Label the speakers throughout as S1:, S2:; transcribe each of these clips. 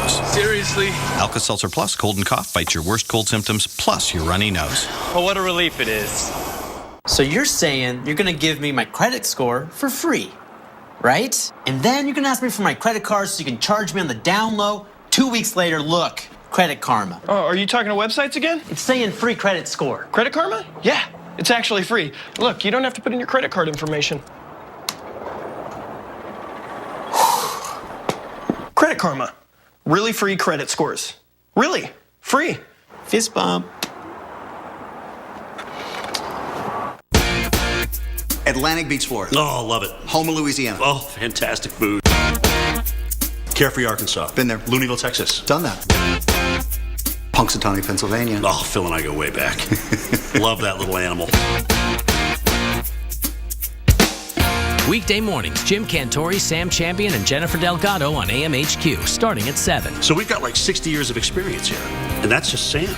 S1: nose.
S2: Seriously?
S1: Alka-Seltzer Plus Cold and Cough fights your worst cold symptoms plus your runny nose.
S2: Oh, what a relief it is.
S3: So you're saying you're going to give me my credit score for free, right? And then you're going to ask me for my credit card so you can charge me on the down low? 2 weeks later, look, Credit Karma.
S2: Oh, are you talking to websites again?
S3: It's saying free credit score.
S2: Credit Karma? Yeah, it's actually free. Look, you don't have to put in your credit card information. Credit Karma. Really free credit scores. Really free.
S3: Fist bump.
S4: Atlantic Beach, Florida.
S5: Oh, love it.
S4: Houma, Louisiana.
S5: Oh, fantastic food. Carefree, Arkansas.
S4: Been there.
S5: Looneyville, Texas.
S4: Done that. Punxsutawney, Pennsylvania.
S5: Oh, Phil and I go way back. Love that little animal.
S6: Weekday mornings, Jim Cantori, Sam Champion, and Jennifer Delgado on AMHQ, starting at 7.
S5: So we've got like 60 years of experience here. And that's just Sam.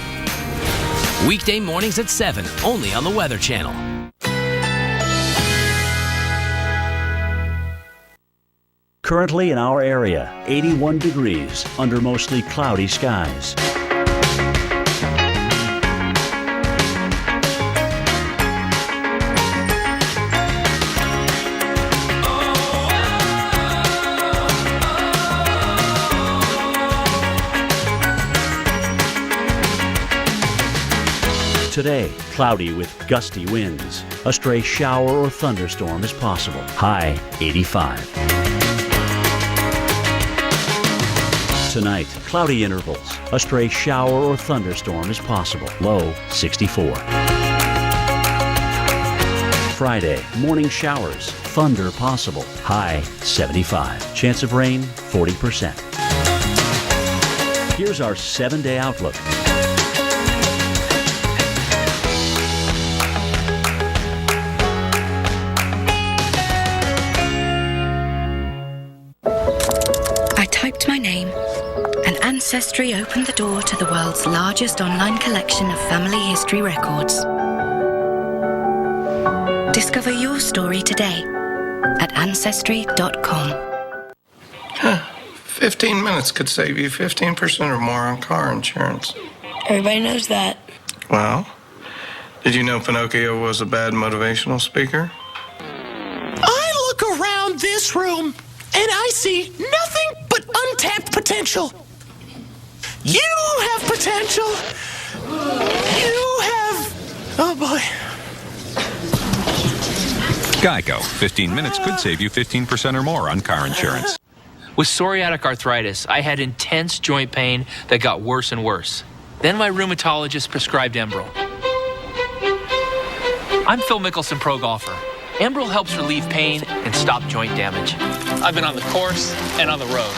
S6: Weekday mornings at 7, only on the Weather Channel.
S7: Currently in our area, 81 degrees under mostly cloudy skies. Today, cloudy with gusty winds. A stray shower or thunderstorm is possible. High 85. Tonight, cloudy intervals. A stray shower or thunderstorm is possible. Low 64. Friday, morning showers. Thunder possible. High 75. Chance of rain 40%. Here's our 7-day outlook.
S8: I typed my name, and Ancestry opened the door to the world's largest online collection of family history records. Discover your story today at Ancestry.com.
S9: 15 minutes could save you 15% or more on car insurance.
S10: Everybody knows that.
S9: Well, did you know Pinocchio was a bad motivational speaker?
S11: I look around this room and I see nothing but untapped potential. You have potential. You have... Oh, boy.
S12: Geico. 15 minutes could save you 15% or more on car insurance.
S13: With psoriatic arthritis, I had intense joint pain that got worse and worse. Then my rheumatologist prescribed Enbrel. I'm Phil Mickelson, pro golfer. Enbrel helps relieve pain and stop joint damage. I've been on the course and on the road.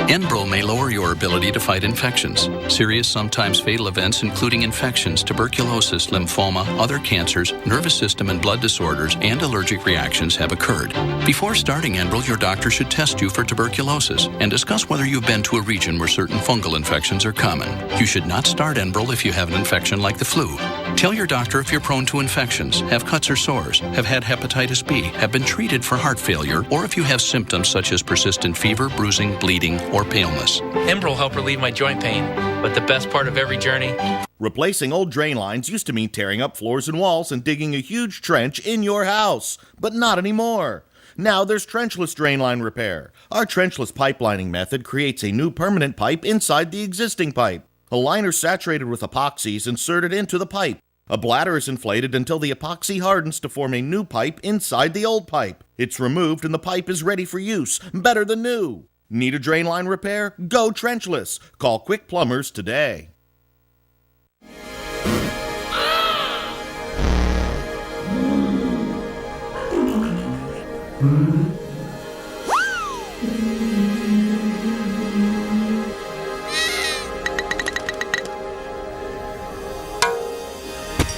S14: Enbrel may lower your ability to fight infections. Serious, sometimes fatal events, including infections, tuberculosis, lymphoma, other cancers, nervous system and blood disorders, and allergic reactions have occurred. Before starting Enbrel, your doctor should test you for tuberculosis and discuss whether you've been to a region where certain fungal infections are common. You should not start Enbrel if you have an infection like the flu. Tell your doctor if you're prone to infections, have cuts or sores, have had hepatitis B, have been treated for heart failure, or if you have symptoms such as persistent fever, bruising, bleeding, or paleness.
S13: Enbrel helped relieve my joint pain, but the best part of every journey...
S15: Replacing old drain lines used to mean tearing up floors and walls and digging a huge trench in your house, but not anymore. Now there's trenchless drain line repair. Our trenchless pipelining method creates a new permanent pipe inside the existing pipe. A liner saturated with epoxy is inserted into the pipe. A bladder is inflated until the epoxy hardens to form a new pipe inside the old pipe. It's removed and the pipe is ready for use, better than new. Need a drain line repair? Go trenchless. Call Quick Plumbers today.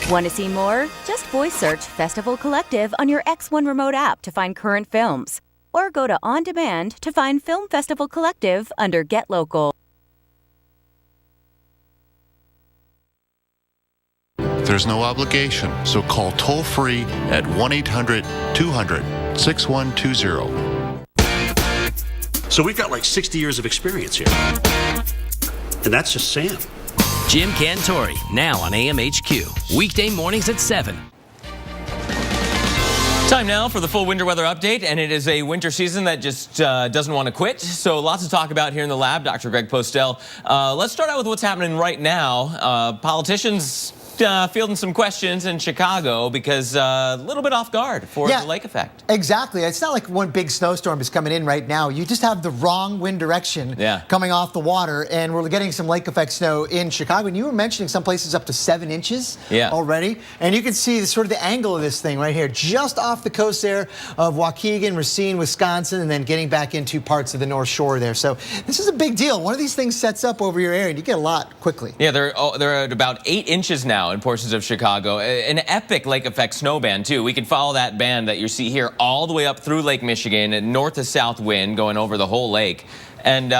S16: Want to see more? Just voice search Festival Collective on your X1 remote app to find current films. Or go to On Demand to find Film Festival Collective under Get Local.
S17: There's no obligation, so call toll-free at 1-800-200-6120.
S5: So we've got like 60 years of experience here. And that's just Sam.
S6: Jim Cantori, now on AMHQ. Weekday mornings at 7.
S18: Time now for the full winter weather update, and it is a winter season that just doesn't want to quit. So lots to talk about here in the lab. Dr. Greg Postel. Let's start out with what's happening right now. Politicians fielding some questions in Chicago because a little bit off guard for the lake effect.
S19: Exactly. It's not like one big snowstorm is coming in right now. You just have the wrong wind direction coming off the water, and we're getting some lake effect snow in Chicago. And you were mentioning some places up to 7 inches already. And you can see sort of the angle of this thing right here, just off the coast there of Waukegan, Racine, Wisconsin, and then getting back into parts of the North Shore there. So this is a big deal. One of these things sets up over your area, and you get a lot quickly.
S18: Yeah, they're at about 8 inches now in portions of Chicago. An epic lake effect snow band, too. We can follow that band that you see here all the way up through Lake Michigan, and north to south wind going over the whole lake. And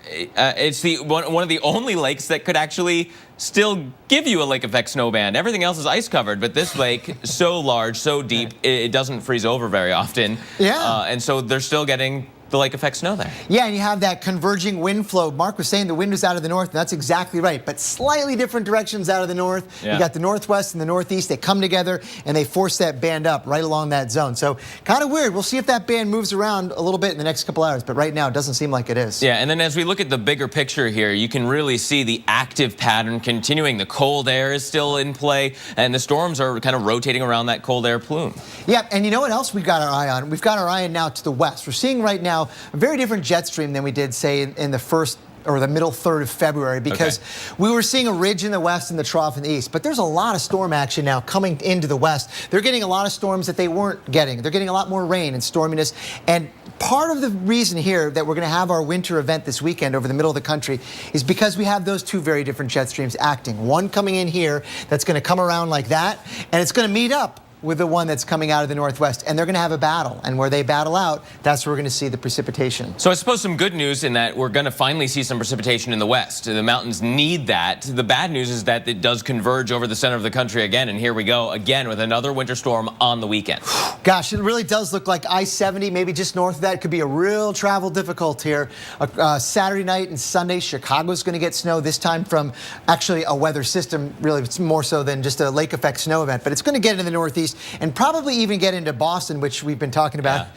S18: it's one of the only lakes that could actually still give you a lake effect snow band. Everything else is ice covered, but this lake, so large, so deep, it doesn't freeze over very often.
S19: Yeah.
S18: And so they're still getting the lake effect snow there.
S19: Yeah, and you have that converging wind flow. Mark was saying the wind is out of the north, and that's exactly right, but slightly different directions out of the north. You got the northwest and the northeast. They come together, and they force that band up right along that zone. So kind of weird. We'll see if that band moves around a little bit in the next couple hours, but right now it doesn't seem like it is.
S18: Yeah, and then as we look at the bigger picture here, you can really see the active pattern continuing. The cold air is still in play, and the storms are kind of rotating around that cold air plume.
S19: Yeah, and you know what else we've got our eye on? We've got our eye on now to the west. We're seeing right now a very different jet stream than we did, say, in the first or the middle third of February, because we were seeing a ridge in the west and the trough in the east. But there's a lot of storm action now coming into the west. They're getting a lot of storms that they weren't getting. They're getting a lot more rain and storminess. And part of the reason here that we're going to have our winter event this weekend over the middle of the country is because we have those two very different jet streams acting. One coming in here that's going to come around like that, and it's going to meet up with the one that's coming out of the northwest, and they're going to have a battle. And where they battle out, that's where we're going to see the precipitation.
S18: So I suppose some good news in that we're going to finally see some precipitation in the west. The mountains need that. The bad news is that it does converge over the center of the country again, and here we go again with another winter storm on the weekend.
S19: Gosh, it really does look like I-70, maybe just north of that. It could be a real travel difficult here. Saturday night and Sunday, Chicago's going to get snow, this time from actually a weather system. Really, it's more so than just a lake effect snow event, but it's going to get into the northeast and probably even get into Boston, which we've been talking about.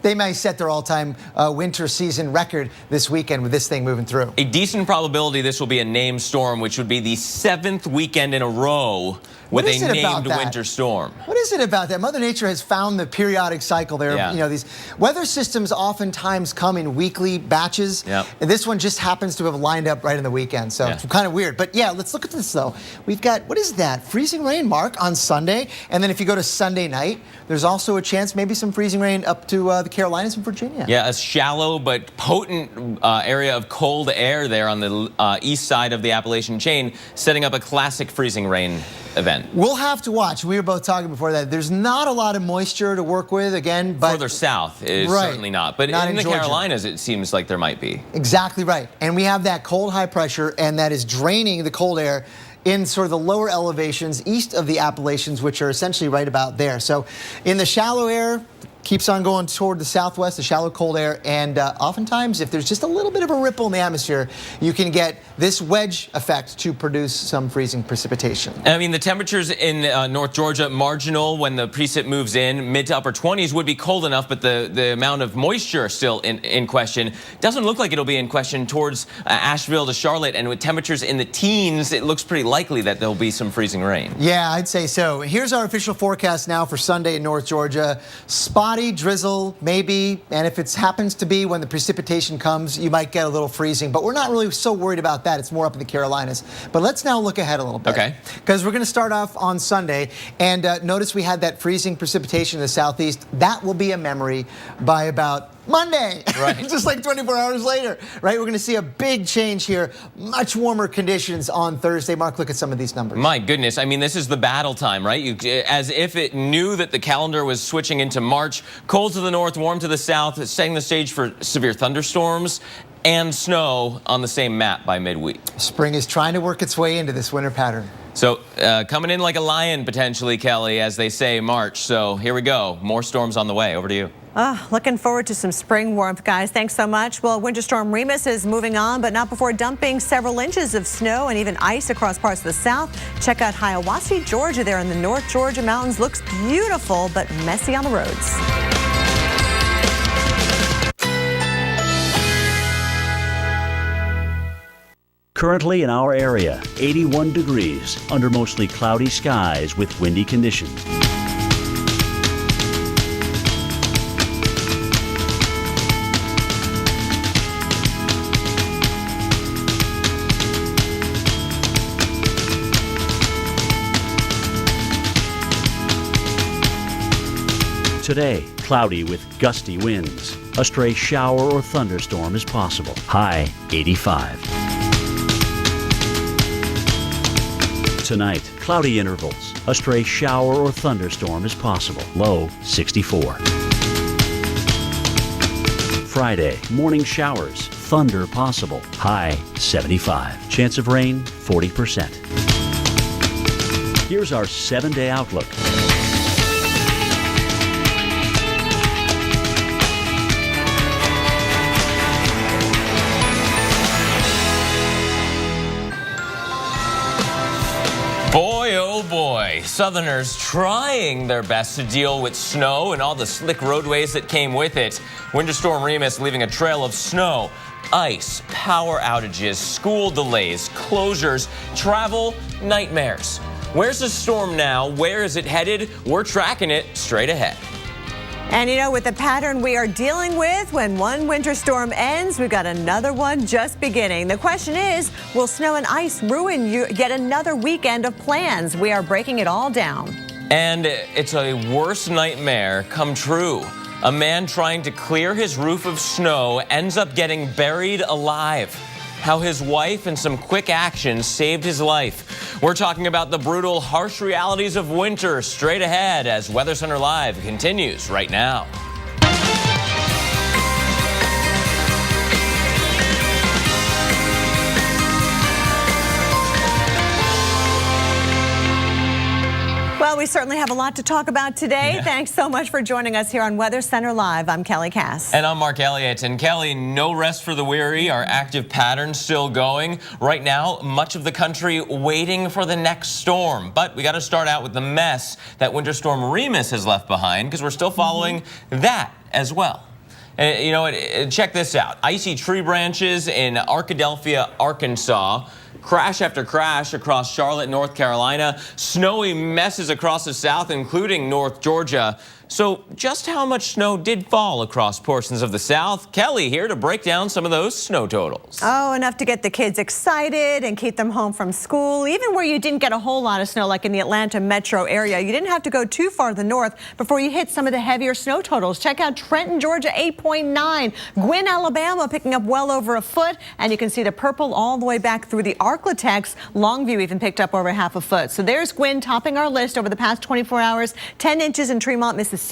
S19: They may set their all-time winter season record this weekend with this thing moving through.
S18: A decent probability this will be a named storm, which would be the 7th weekend in a row with a named winter storm.
S19: What is it about that? Mother Nature has found the periodic cycle there. You know, these weather systems oftentimes come in weekly batches. And this one just happens to have lined up right in the weekend. So it's kind of weird. But yeah, let's look at this though. We've got, what is that? Freezing rain, Mark, on Sunday. And then if you go to Sunday night, there's also a chance maybe some freezing rain up to the Carolinas and Virginia.
S18: Yeah, a shallow but potent area of cold air there on the east side of the Appalachian chain, setting up a classic freezing rain event.
S19: We'll have to watch. We were both talking before that. There's not a lot of moisture to work with, again. But
S18: further south is certainly not. But in the
S19: Georgia.
S18: Carolinas, it seems like there might be.
S19: Exactly right. And we have that cold high pressure, and that is draining the cold air in sort of the lower elevations east of the Appalachians, which are essentially right about there. So in the shallow air, keeps on going toward the southwest, the shallow cold air, and oftentimes if there's just a little bit of a ripple in the atmosphere, you can get this wedge effect to produce some freezing precipitation.
S18: I mean, the temperatures in North Georgia, marginal when the precip moves in, mid to upper 20s would be cold enough, but the amount of moisture still in question. Doesn't look like it'll be in question towards Asheville to Charlotte, and with temperatures in the teens, it looks pretty likely that there'll be some freezing rain.
S19: Yeah, I'd say so. Here's our official forecast now for Sunday in North Georgia. Spotty drizzle, maybe, and if it happens to be when the precipitation comes, you might get a little freezing, but we're not really so worried about that. It's more up in the Carolinas. But let's now look ahead a little bit.
S18: Okay.
S19: Because we're going to start off on Sunday, and notice we had that freezing precipitation in the southeast. That will be a memory by about Monday,
S18: right?
S19: Just like 24 hours later, right? We're going to see a big change here. Much warmer conditions on Thursday. Mark, look at some of these numbers.
S18: My goodness. I mean, this is the battle time, right? As if it knew that the calendar was switching into March. Cold to the north, warm to the south, setting the stage for severe thunderstorms and snow on the same map by midweek.
S19: Spring is trying to work its way into this winter pattern.
S18: So coming in like a lion potentially, Kelly, as they say, March. So here we go. More storms on the way. Over to you.
S20: Looking forward to some spring warmth, guys. Thanks so much. Well, Winter Storm Remus is moving on, but not before dumping several inches of snow and even ice across parts of the south. Check out Hiawassee, Georgia there in the North Georgia mountains. Looks beautiful, but messy on the roads.
S7: Currently in our area, 81 degrees under mostly cloudy skies with windy conditions. Today, cloudy with gusty winds. A stray shower or thunderstorm is possible. High 85. Tonight, cloudy intervals. A stray shower or thunderstorm is possible. Low 64. Friday, morning showers. Thunder possible. High 75. Chance of rain 40%. Here's our 7-day outlook.
S18: Boy, oh boy, Southerners trying their best to deal with snow and all the slick roadways that came with it. Winter Storm Remus leaving a trail of snow, ice, power outages, school delays, closures, travel nightmares. Where's the storm now? Where is it headed? We're tracking it straight ahead.
S20: And you know, with the pattern we are dealing with, when one winter storm ends, we've got another one just beginning. The question is, will snow and ice ruin yet another weekend of plans? We are breaking it all down.
S18: And it's a worse nightmare come true. A man trying to clear his roof of snow ends up getting buried alive. How his wife and some quick actions saved his life. We're talking about the brutal, harsh realities of winter straight ahead as Weather Center Live continues right now.
S20: Well, we certainly have a lot to talk about today. Yeah. Thanks so much for joining us here on Weather Center Live. I'm Kelly Cass.
S18: And I'm Mark Elliott. And Kelly, no rest for the weary. Our active pattern still going. Right now, much of the country waiting for the next storm. But we got to start out with the mess that Winter Storm Remus has left behind, because we're still following that as well. You know what? Check this out. Icy tree branches in Arkadelphia, Arkansas. Crash after crash across Charlotte, North Carolina. Snowy messes across the south, including North Georgia. So just how much snow did fall across portions of the south? Kelly here to break down some of those snow totals.
S20: Oh, enough to get the kids excited and keep them home from school. Even where you didn't get a whole lot of snow, like in the Atlanta metro area, you didn't have to go too far to the north before you hit some of the heavier snow totals. Check out Trenton, Georgia, 8.9. Gwynn, Alabama, picking up well over a foot. And you can see the purple all the way back through the Arklatex. Longview even picked up over half a foot. So there's Gwynn topping our list over the past 24 hours. 10 inches in Tremont, Mississippi.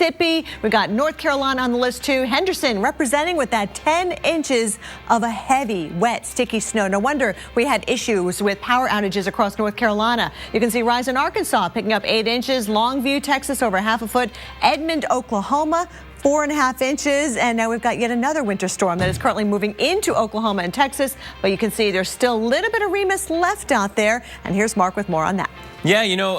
S20: We got North Carolina on the list too. Henderson representing with that 10 inches of a heavy, wet, sticky snow. No wonder we had issues with power outages across North Carolina. You can see Rise in Arkansas picking up 8 inches. Longview, Texas over half a foot. Edmond, Oklahoma, 4.5 inches, and now we've got yet another winter storm that is currently moving into Oklahoma and Texas, but you can see there's still a little bit of Remus left out there, and here's Mark with more on that.
S18: Yeah, you know,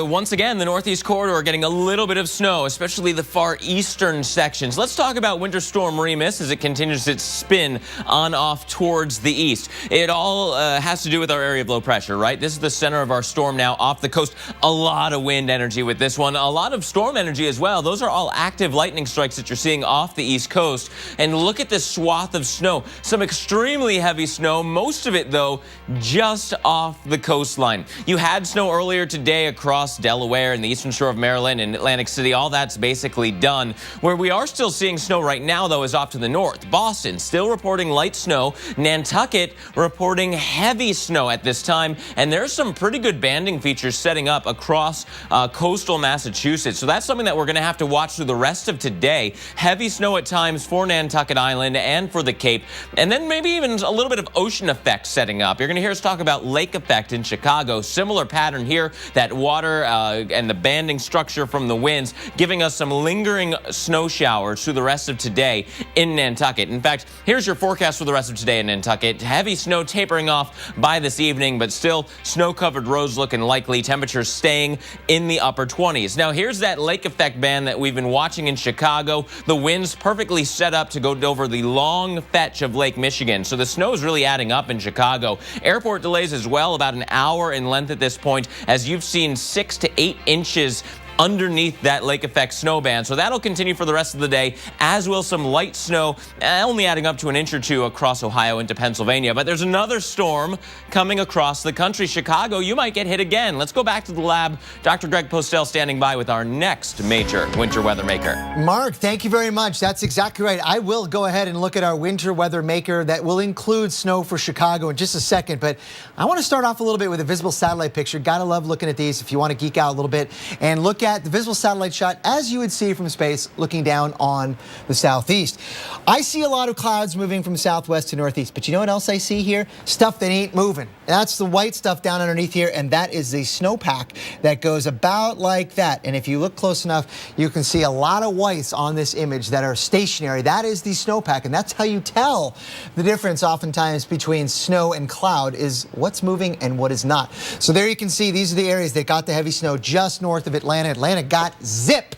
S18: once again, the Northeast corridor getting a little bit of snow, especially the far eastern sections. Let's talk about Winter Storm Remus as it continues its spin on off towards the east. It all has to do with our area of low pressure, right? This is the center of our storm now off the coast. A lot of wind energy with this one, a lot of storm energy as well. Those are all active lightning strikes that you're seeing off the east coast. And look at this swath of snow. Some extremely heavy snow, most of it, though, just off the coastline. You had snow earlier today across Delaware and the eastern shore of Maryland and Atlantic City. All that's basically done. Where we are still seeing snow right now, though, is off to the north. Boston still reporting light snow. Nantucket reporting heavy snow at this time. And there's some pretty good banding features setting up across coastal Massachusetts. So that's something that we're going to have to watch through the rest of today. today. Heavy snow at times for Nantucket Island and for the Cape, and then maybe even a little bit of ocean effect setting up. You're going to hear us talk about lake effect in Chicago. Similar pattern here, that water and the banding structure from the winds giving us some lingering snow showers through the rest of today in Nantucket. In fact, here's your forecast for the rest of today in Nantucket. Heavy snow tapering off by this evening, but still snow-covered roads looking likely. Temperatures staying in the upper 20s. Now, here's that lake effect band that we've been watching in Chicago. The winds perfectly set up to go over the long fetch of Lake Michigan. So the snow is really adding up in Chicago. Airport delays as well, about an hour in length at this point, as you've seen 6 to 8 inches underneath that lake effect snow band. So that'll continue for the rest of the day, as will some light snow, only adding up to an inch or two across Ohio into Pennsylvania. But there's another storm coming across the country. Chicago, you might get hit again. Let's go back to the lab. Dr. Greg Postel standing by with our next major winter weather maker.
S19: Mark, thank you very much. That's exactly right. I will go ahead and look at our winter weather maker that will include snow for Chicago in just a second. But I want to start off a little bit with a visible satellite picture. Gotta love looking at these if you want to geek out a little bit and look at the visible satellite shot as you would see from space looking down on the southeast. I see a lot of clouds moving from southwest to northeast, but you know what else I see here? Stuff that ain't moving. That's the white stuff down underneath here, and that is the snowpack that goes about like that. And if you look close enough, you can see a lot of whites on this image that are stationary. That is the snowpack, and that's how you tell the difference oftentimes between snow and cloud is what's moving and what is not. So there you can see these are the areas that got the heavy snow just north of Atlanta. Atlanta got zip,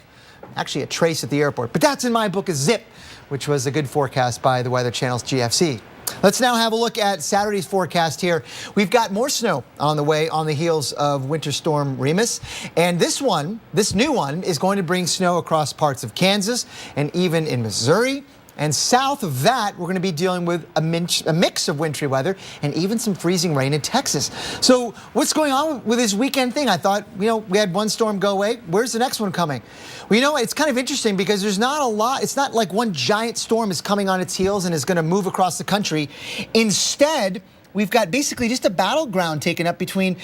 S19: actually a trace at the airport, but that's in my book a zip, which was a good forecast by the Weather Channel's GFC. Let's now have a look at Saturday's forecast here. We've got more snow on the way on the heels of Winter Storm Remus. And this new one, is going to bring snow across parts of Kansas and even in Missouri. And south of that, we're going to be dealing with a mix of wintry weather and even some freezing rain in Texas. So what's going on with this weekend thing? I thought, we had one storm go away. Where's the next one coming? Well, it's kind of interesting because there's not a lot. It's not like one giant storm is coming on its heels and is going to move across the country. Instead, we've got basically just a battleground taken up between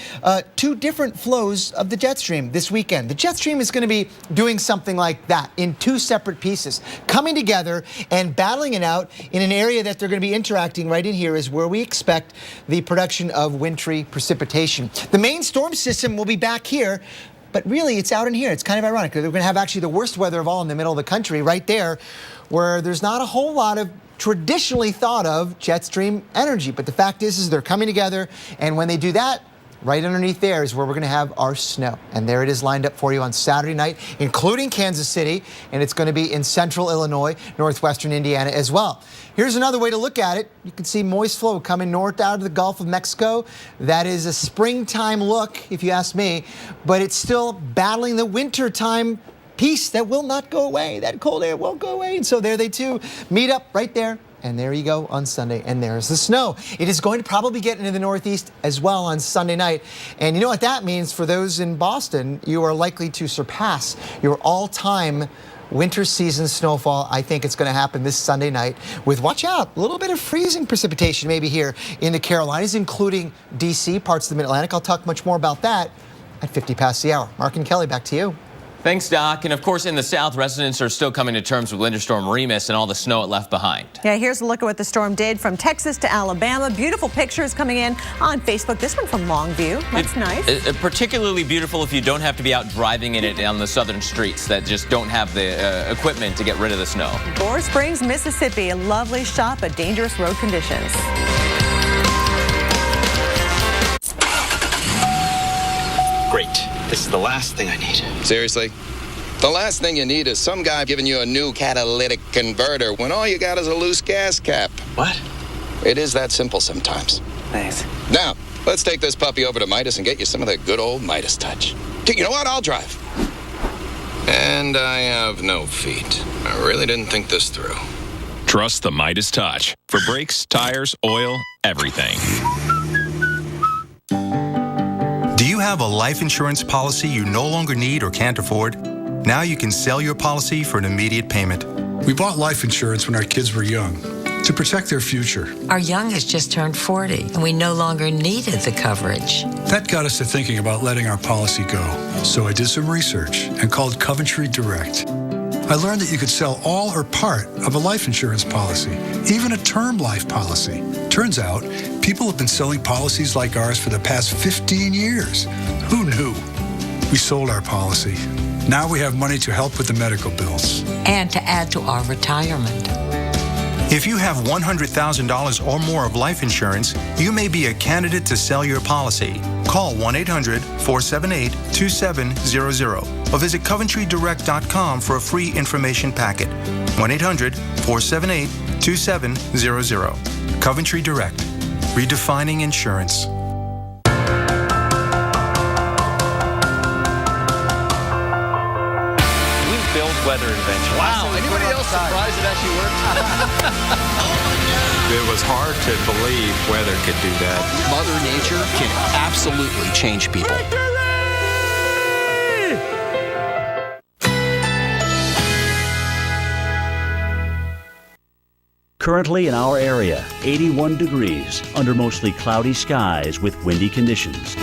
S19: two different flows of the jet stream this weekend. The jet stream is going to be doing something like that in two separate pieces, coming together and battling it out in an area that they're going to be interacting right in here is where we expect the production of wintry precipitation. The main storm system will be back here, but really it's out in here. It's kind of ironic. They're going to have actually the worst weather of all in the middle of the country right there, where there's not a whole lot of traditionally thought of jet stream energy. But the fact is they're coming together, and when they do that, right underneath there is where we're going to have our snow. And there it is lined up for you on Saturday night, including Kansas City, and it's going to be in central Illinois, northwestern Indiana as well. Here's another way to look at it. You can see moist flow coming north out of the Gulf of Mexico. That is a springtime look, if you ask me, but it's still battling the wintertime piece that will not go away. That cold air won't go away. And so there they two meet up right there. And there you go on Sunday. And there's the snow. It is going to probably get into the Northeast as well on Sunday night. And you know what that means for those in Boston? You are likely to surpass your all-time winter season snowfall. I think it's going to happen this Sunday night with, watch out, a little bit of freezing precipitation maybe here in the Carolinas, including D.C., parts of the Mid-Atlantic. I'll talk much more about that at 50 past the hour. Mark and Kelly, back to you.
S18: Thanks, Doc. And of course, in the South, residents are still coming to terms with Winter Storm Remus and all the snow it left behind.
S20: Yeah, here's a look at what the storm did from Texas to Alabama. Beautiful pictures coming in on Facebook. This one from Longview. That's nice.
S18: Particularly beautiful if you don't have to be out driving in it on the southern streets that just don't have the equipment to get rid of the snow.
S20: Gore Springs, Mississippi. A lovely shot, but dangerous road conditions.
S21: Great. This is the last thing I need.
S22: Seriously? The last thing you need is some guy giving you a new catalytic converter when all you got is a loose gas cap.
S21: What?
S22: It is that simple sometimes.
S21: Thanks.
S22: Now, let's take this puppy over to Midas and get you some of that good old Midas touch. You know what? I'll drive. And I have no feet. I really didn't think this through.
S12: Trust the Midas Touch for brakes, tires, oil, everything.
S23: Do you have a life insurance policy you no longer need or can't afford? Now you can sell your policy for an immediate payment.
S24: We bought life insurance when our kids were young to protect their future.
S25: Our young has just turned 40, and we no longer needed the coverage.
S24: That got us to thinking about letting our policy go. So I did some research and called Coventry Direct. I learned that you could sell all or part of a life insurance policy, even a term life policy. Turns out, people have been selling policies like ours for the past 15 years. Who knew? We sold our policy. Now we have money to help with the medical bills.
S25: And to add to our retirement.
S23: If you have $100,000 or more of life insurance, you may be a candidate to sell your policy. Call 1-800-478-2700 or visit CoventryDirect.com for a free information packet. 1-800-478-2700. Coventry Direct. Redefining insurance.
S1: Weather invention.
S2: Wow, anybody else surprised it actually worked?
S12: It was hard to believe weather could do that.
S2: Mother Nature can absolutely change people.
S7: Currently in our area, 81 degrees under mostly cloudy skies with windy conditions.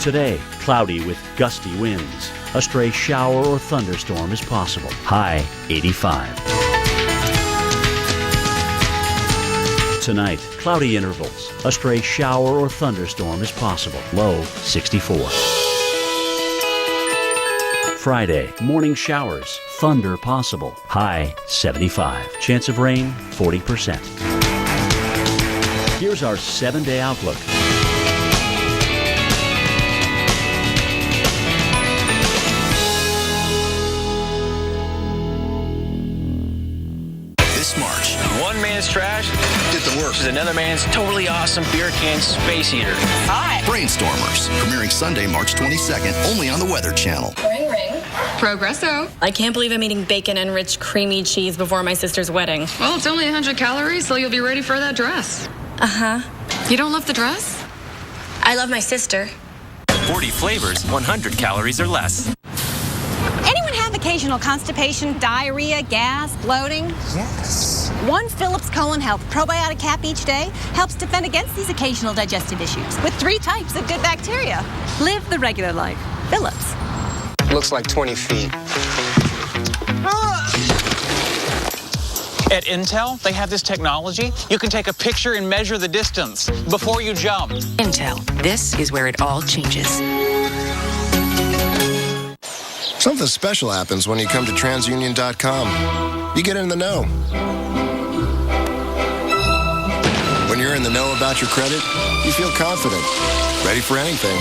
S7: Today, cloudy with gusty winds. A stray shower or thunderstorm is possible. High 85. Tonight, cloudy intervals. A stray shower or thunderstorm is possible. Low 64. Friday, morning showers. Thunder possible. High 75. Chance of rain 40%. Here's our 7-day outlook.
S21: One man's trash did the work. This is another man's totally awesome beer can space heater.
S3: Hi. Brainstormers, premiering Sunday, March 22nd, only on the Weather Channel.
S4: Ring, ring. Progresso. I can't believe I'm eating bacon-enriched creamy cheese before my sister's wedding.
S8: Well, it's only 100 calories, so you'll be ready for that dress.
S4: Uh-huh.
S8: You don't love the dress?
S4: I love my sister.
S26: 40 flavors, 100 calories or less.
S27: Anyone have occasional constipation, diarrhea, gas, bloating?
S3: Yes.
S27: One Phillips Colon Health probiotic cap each day helps defend against these occasional digestive issues with 3 types of good bacteria. Live the regular life. Phillips.
S21: Looks like 20 feet.
S28: At Intel, they have this technology. You can take a picture and measure the distance before you jump.
S25: Intel. This is where it all changes.
S22: Something special happens when you come to TransUnion.com. You get in the know. When you're in the know about your credit, you feel confident, ready for anything.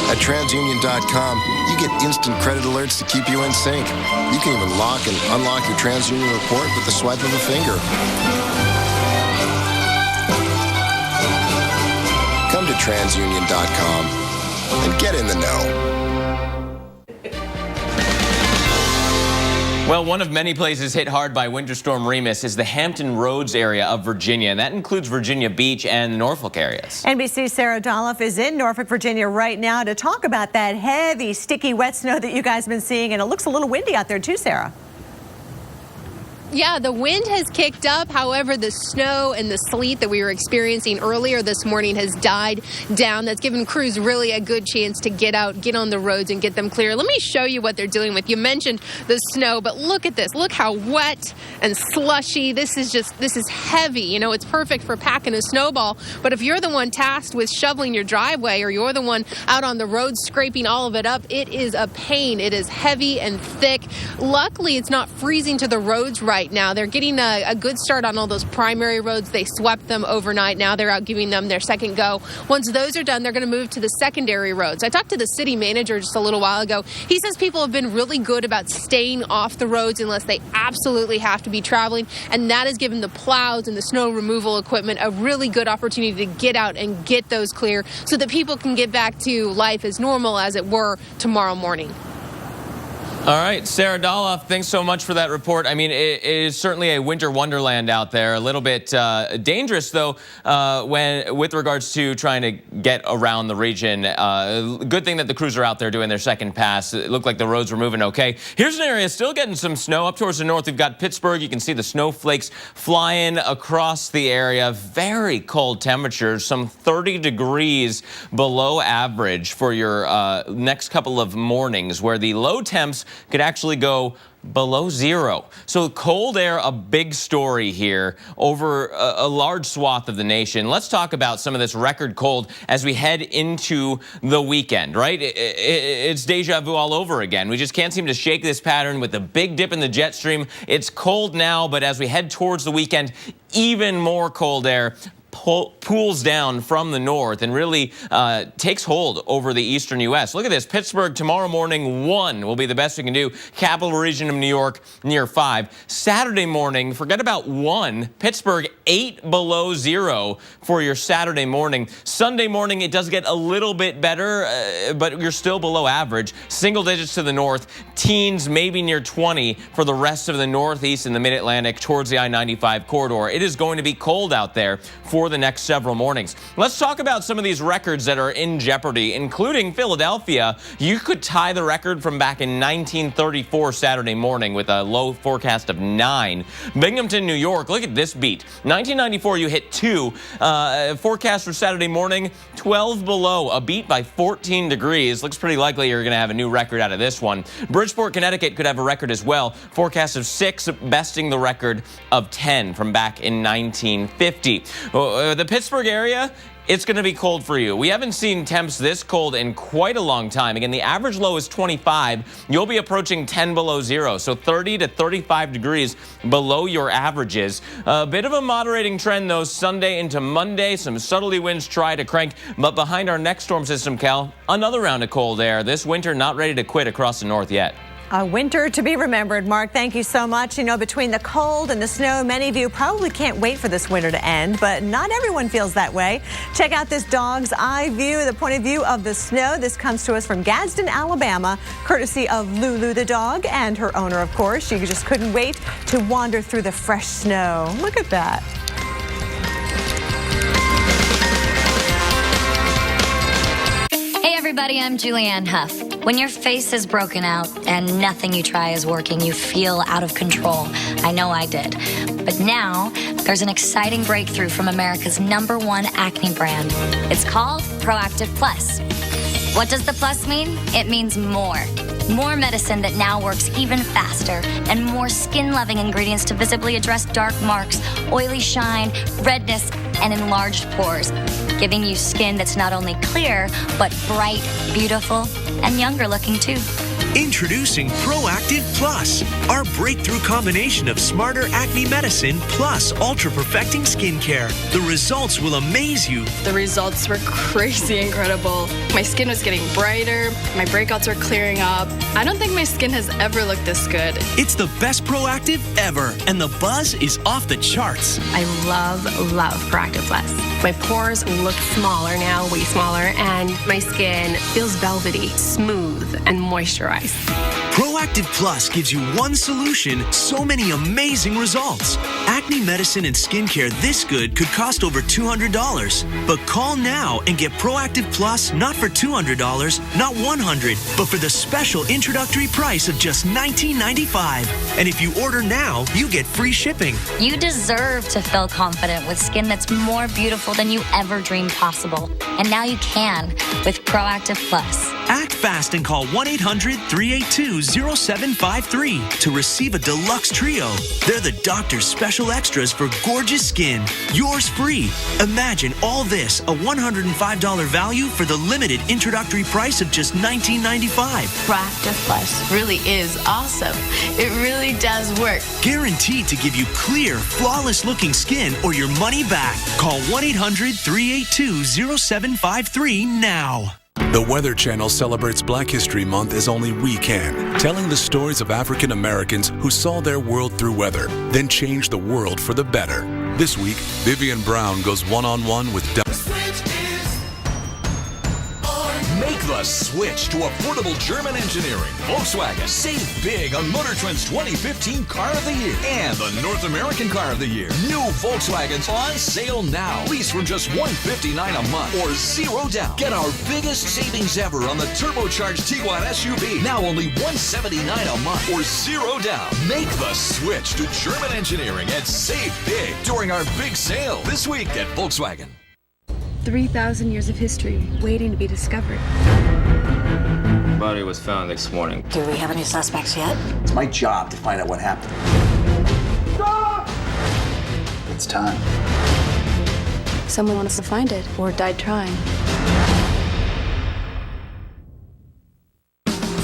S22: At TransUnion.com, you get instant credit alerts to keep you in sync. You can even lock and unlock your TransUnion report with the swipe of a finger. Come to TransUnion.com and get in the know.
S18: Well, one of many places hit hard by Winter Storm Remus is the Hampton Roads area of Virginia, and that includes Virginia Beach and the Norfolk areas.
S20: NBC's Sarah Dolph is in Norfolk, Virginia right now to talk about that heavy, sticky, wet snow that you guys have been seeing, and it looks a little windy out there too, Sarah.
S29: Yeah, the wind has kicked up. However, the snow and the sleet that we were experiencing earlier this morning has died down. That's given crews really a good chance to get out, get on the roads and get them clear. Let me show you what they're dealing with. You mentioned the snow, but look at this. Look how wet and slushy. This is heavy. You know, it's perfect for packing a snowball. But if you're the one tasked with shoveling your driveway or you're the one out on the road scraping all of it up, it is a pain. It is heavy and thick. Luckily, it's not freezing to the roads right now. They're getting a good start on all those primary roads. They swept them overnight. Now they're out giving them their second go. Once those are done, they're going to move to the secondary roads. I talked to the city manager just a little while ago. He says people have been really good about staying off the roads unless they absolutely have to be traveling, and that has given the plows and the snow removal equipment a really good opportunity to get out and get those clear so that people can get back to life as normal as it were tomorrow morning.
S18: All right, Sarah Doloff, thanks so much for that report. I mean, it is certainly a winter wonderland out there. A little bit dangerous, though, with regards to trying to get around the region. Good thing that the crews are out there doing their second pass. It looked like the roads were moving okay. Here's an area still getting some snow. Up towards the north, we've got Pittsburgh. You can see the snowflakes flying across the area. Very cold temperatures, some 30 degrees below average for your next couple of mornings, where the low temps could actually go below zero. So cold air, a big story here over a large swath of the nation. Let's talk about some of this record cold as we head into the weekend, right? It's deja vu all over again. We just can't seem to shake this pattern with the big dip in the jet stream. It's cold now, but as we head towards the weekend, even more cold air pools down from the north and really takes hold over the eastern U.S. Look at this. Pittsburgh tomorrow morning, 1 will be the best we can do. Capital region of New York near 5. Saturday morning, forget about 1. Pittsburgh 8 below 0 for your Saturday morning. Sunday morning, it does get a little bit better, but you're still below average. Single digits to the north. Teens maybe near 20 for the rest of the northeast and the mid-Atlantic towards the I-95 corridor. It is going to be cold out there for the next several mornings. Let's talk about some of these records that are in jeopardy, including Philadelphia. You could tie the record from back in 1934 Saturday morning with a low forecast of 9. Binghamton, New York, look at this beat. 1994, you hit 2. Forecast for Saturday morning, 12 below, a beat by 14 degrees. Looks pretty likely you're going to have a new record out of this one. Bridgeport, Connecticut could have a record as well. Forecast of 6, besting the record of 10 from back in 1950. The Pittsburgh area, it's going to be cold for you. We haven't seen temps this cold in quite a long time. Again, the average low is 25. You'll be approaching 10 below 0, so 30 to 35 degrees below your averages. A bit of a moderating trend, though, Sunday into Monday. Some southerly winds try to crank, but behind our next storm system, Cal, another round of cold air. This winter not ready to quit across the north yet.
S20: A winter to be remembered, Mark. Thank you so much. You know, between the cold and the snow, many of you probably can't wait for this winter to end, but not everyone feels that way. Check out this dog's eye view, the point of view of the snow. This comes to us from Gadsden, Alabama, courtesy of Lulu the dog and her owner, of course. She just couldn't wait to wander through the fresh snow. Look at that.
S5: Hey everybody, I'm Julianne Hough. When your face is broken out and nothing you try is working, you feel out of control. I know I did. But now, there's an exciting breakthrough from America's #1 acne brand. It's called Proactiv Plus. What does the plus mean? It means more. More medicine that now works even faster, and more skin-loving ingredients to visibly address dark marks, oily shine, redness, and enlarged pores, giving you skin that's not only clear, but bright, beautiful, and younger looking too.
S9: Introducing Proactiv Plus, our breakthrough combination of smarter acne medicine plus ultra-perfecting skincare. The results will amaze you.
S10: The results were crazy incredible. My skin was getting brighter, my breakouts were clearing up. I don't think my skin has ever looked this good.
S9: It's the best Proactiv ever, and the buzz is off the charts.
S11: I love Proactiv Plus. My pores look smaller now, way smaller, and my skin feels velvety, smooth, and moisturized.
S9: Proactiv Plus gives you one solution, so many amazing results. Acne medicine and skincare this good could cost over $200. But call now and get Proactiv Plus not for $200, not $100, but for the special introductory price of just $19.95. And if you order now, you get free shipping.
S5: You deserve to feel confident with skin that's more beautiful than you ever dreamed possible. And now you can with Proactiv Plus.
S9: Act fast and call 1-800-382-0753 to receive a deluxe trio. They're the doctor's special extras for gorgeous skin. Yours free. Imagine all this, a $105 value for the limited introductory price of just $19.95.
S11: Proactiv Plus really is awesome. It really does work.
S9: Guaranteed to give you clear, flawless looking skin or your money back. Call 1-800-382-0753 now.
S13: The Weather Channel celebrates Black History Month as only we can, telling the stories of African Americans who saw their world through weather, then changed the world for the better. This week, Vivian Brown goes one-on-one with
S14: Make the
S1: the switch to affordable German engineering. Volkswagen. Save big on Motor Trend's 2015 Car of the Year and the North American Car of the Year. New Volkswagens on sale now. Lease from just $159 a month or zero down. Get our biggest savings ever on the turbocharged Tiguan SUV. Now only $179 a month or zero down. Make the switch to German engineering and save big during our big sale this week at Volkswagen.
S6: 3,000 years of history waiting to be discovered.
S14: Body was found this morning.
S27: Do we have any suspects yet?
S2: It's my job to find out what happened. Stop! It's time.
S10: Someone wants to find it or died trying.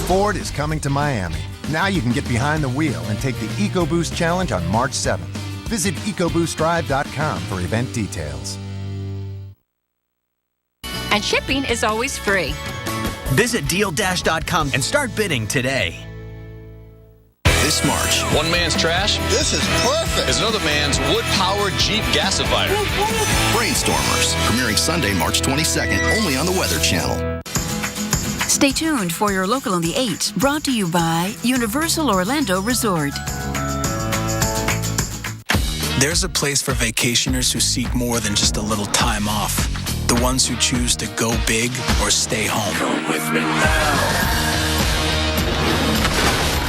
S15: Ford is coming to Miami. Now you can get behind the wheel and take the EcoBoost Challenge on March 7th. Visit EcoBoostDrive.com for event details.
S27: And shipping is always free.
S16: Visit DealDash.com and start bidding today.
S3: This March.
S21: One man's trash.
S3: This is perfect.
S21: Is another man's wood-powered Jeep gasifier.
S3: Brainstormers. Premiering Sunday, March 22nd, only on the Weather Channel.
S17: Stay tuned for your local on the 8, brought to you by Universal Orlando Resort.
S19: There's a place for vacationers who seek more than just a little time off. The ones who choose to go big or stay home.
S1: Come with me now.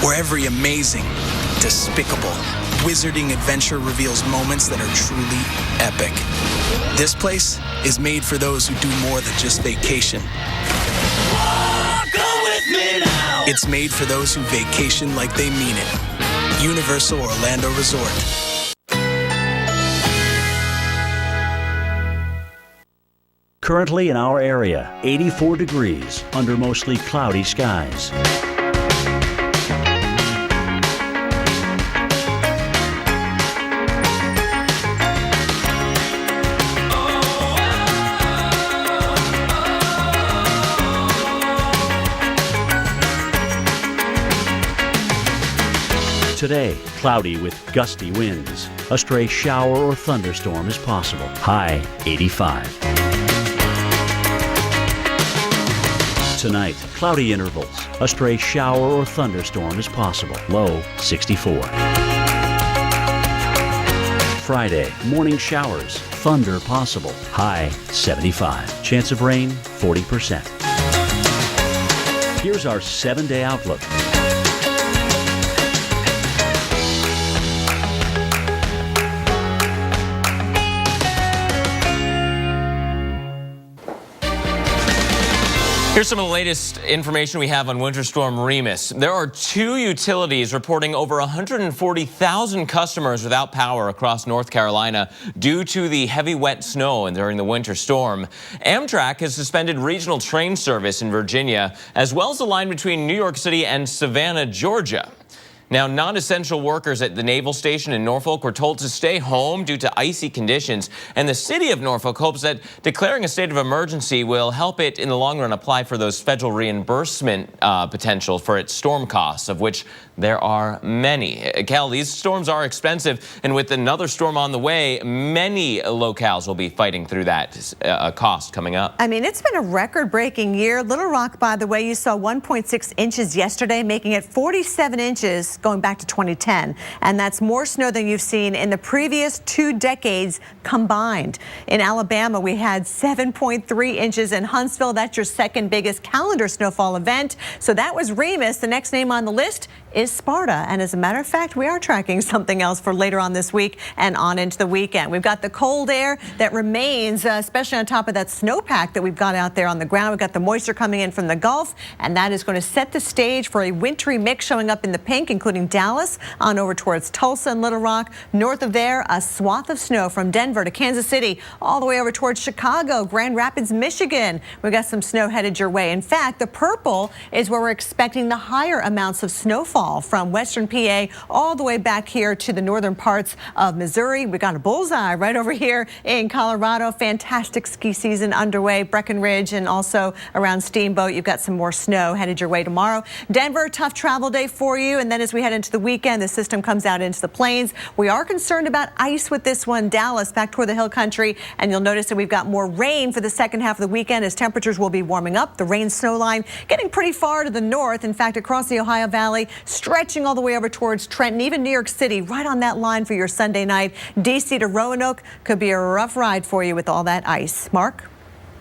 S19: Where every amazing, despicable, wizarding adventure reveals moments that are truly epic. This place is made for those who do more than just vacation.
S1: Come with me now.
S19: It's made for those who vacation like they mean it. Universal Orlando Resort.
S7: Currently in our area, 84 degrees under mostly cloudy skies. Today, cloudy with gusty winds. A stray shower or thunderstorm is possible. High 85. Tonight, cloudy intervals. A stray shower or thunderstorm is possible. Low 64. Friday, morning showers. Thunder possible. High 75. Chance of rain 40%. Here's our 7-day outlook.
S18: Here's some of the latest information we have on Winter Storm Remus. There are 2 utilities reporting over 140,000 customers without power across North Carolina due to the heavy wet snow and during the winter storm. Amtrak has suspended regional train service in Virginia, as well as the line between New York City and Savannah, Georgia. Now, non-essential workers at the Naval Station in Norfolk were told to stay home due to icy conditions, and the city of Norfolk hopes that declaring a state of emergency will help it in the long run apply for those federal reimbursement potential for its storm costs, of which there are many. Cal, these storms are expensive, and with another storm on the way, many locales will be fighting through that cost coming up.
S20: I mean, it's been a record-breaking year. Little Rock, by the way, you saw 1.6 inches yesterday, making it 47 inches going back to 2010. And that's more snow than you've seen in the previous 2 decades combined. In Alabama, we had 7.3 inches in Huntsville. That's your second biggest calendar snowfall event. So that was Remus. The next name on the list is Sparta. And as a matter of fact, we are tracking something else for later on this week and on into the weekend. We've got the cold air that remains, especially on top of that snowpack that we've got out there on the ground. We've got the moisture coming in from the Gulf, and that is going to set the stage for a wintry mix showing up in the pink, including Dallas on over towards Tulsa and Little Rock. North of there, a swath of snow from Denver to Kansas City, all the way over towards Chicago, Grand Rapids, Michigan. We've got some snow headed your way. In fact, the purple is where we're expecting the higher amounts of snowfall. fall from western PA all the way back here to the northern parts of Missouri. We got a bullseye right over here in Colorado. Fantastic ski season underway. Breckenridge and also around Steamboat. You've got some more snow headed your way tomorrow. Denver, tough travel day for you. And then as we head into the weekend, the system comes out into the plains. We are concerned about ice with this one. Dallas back toward the hill country. And you'll notice that we've got more rain for the second half of the weekend as temperatures will be warming up. The rain snow line getting pretty far to the north. In fact, across the Ohio Valley, stretching all the way over towards Trenton, even New York City, right on that line for your Sunday night. D.C. to Roanoke could be a rough ride for you with all that ice. Mark?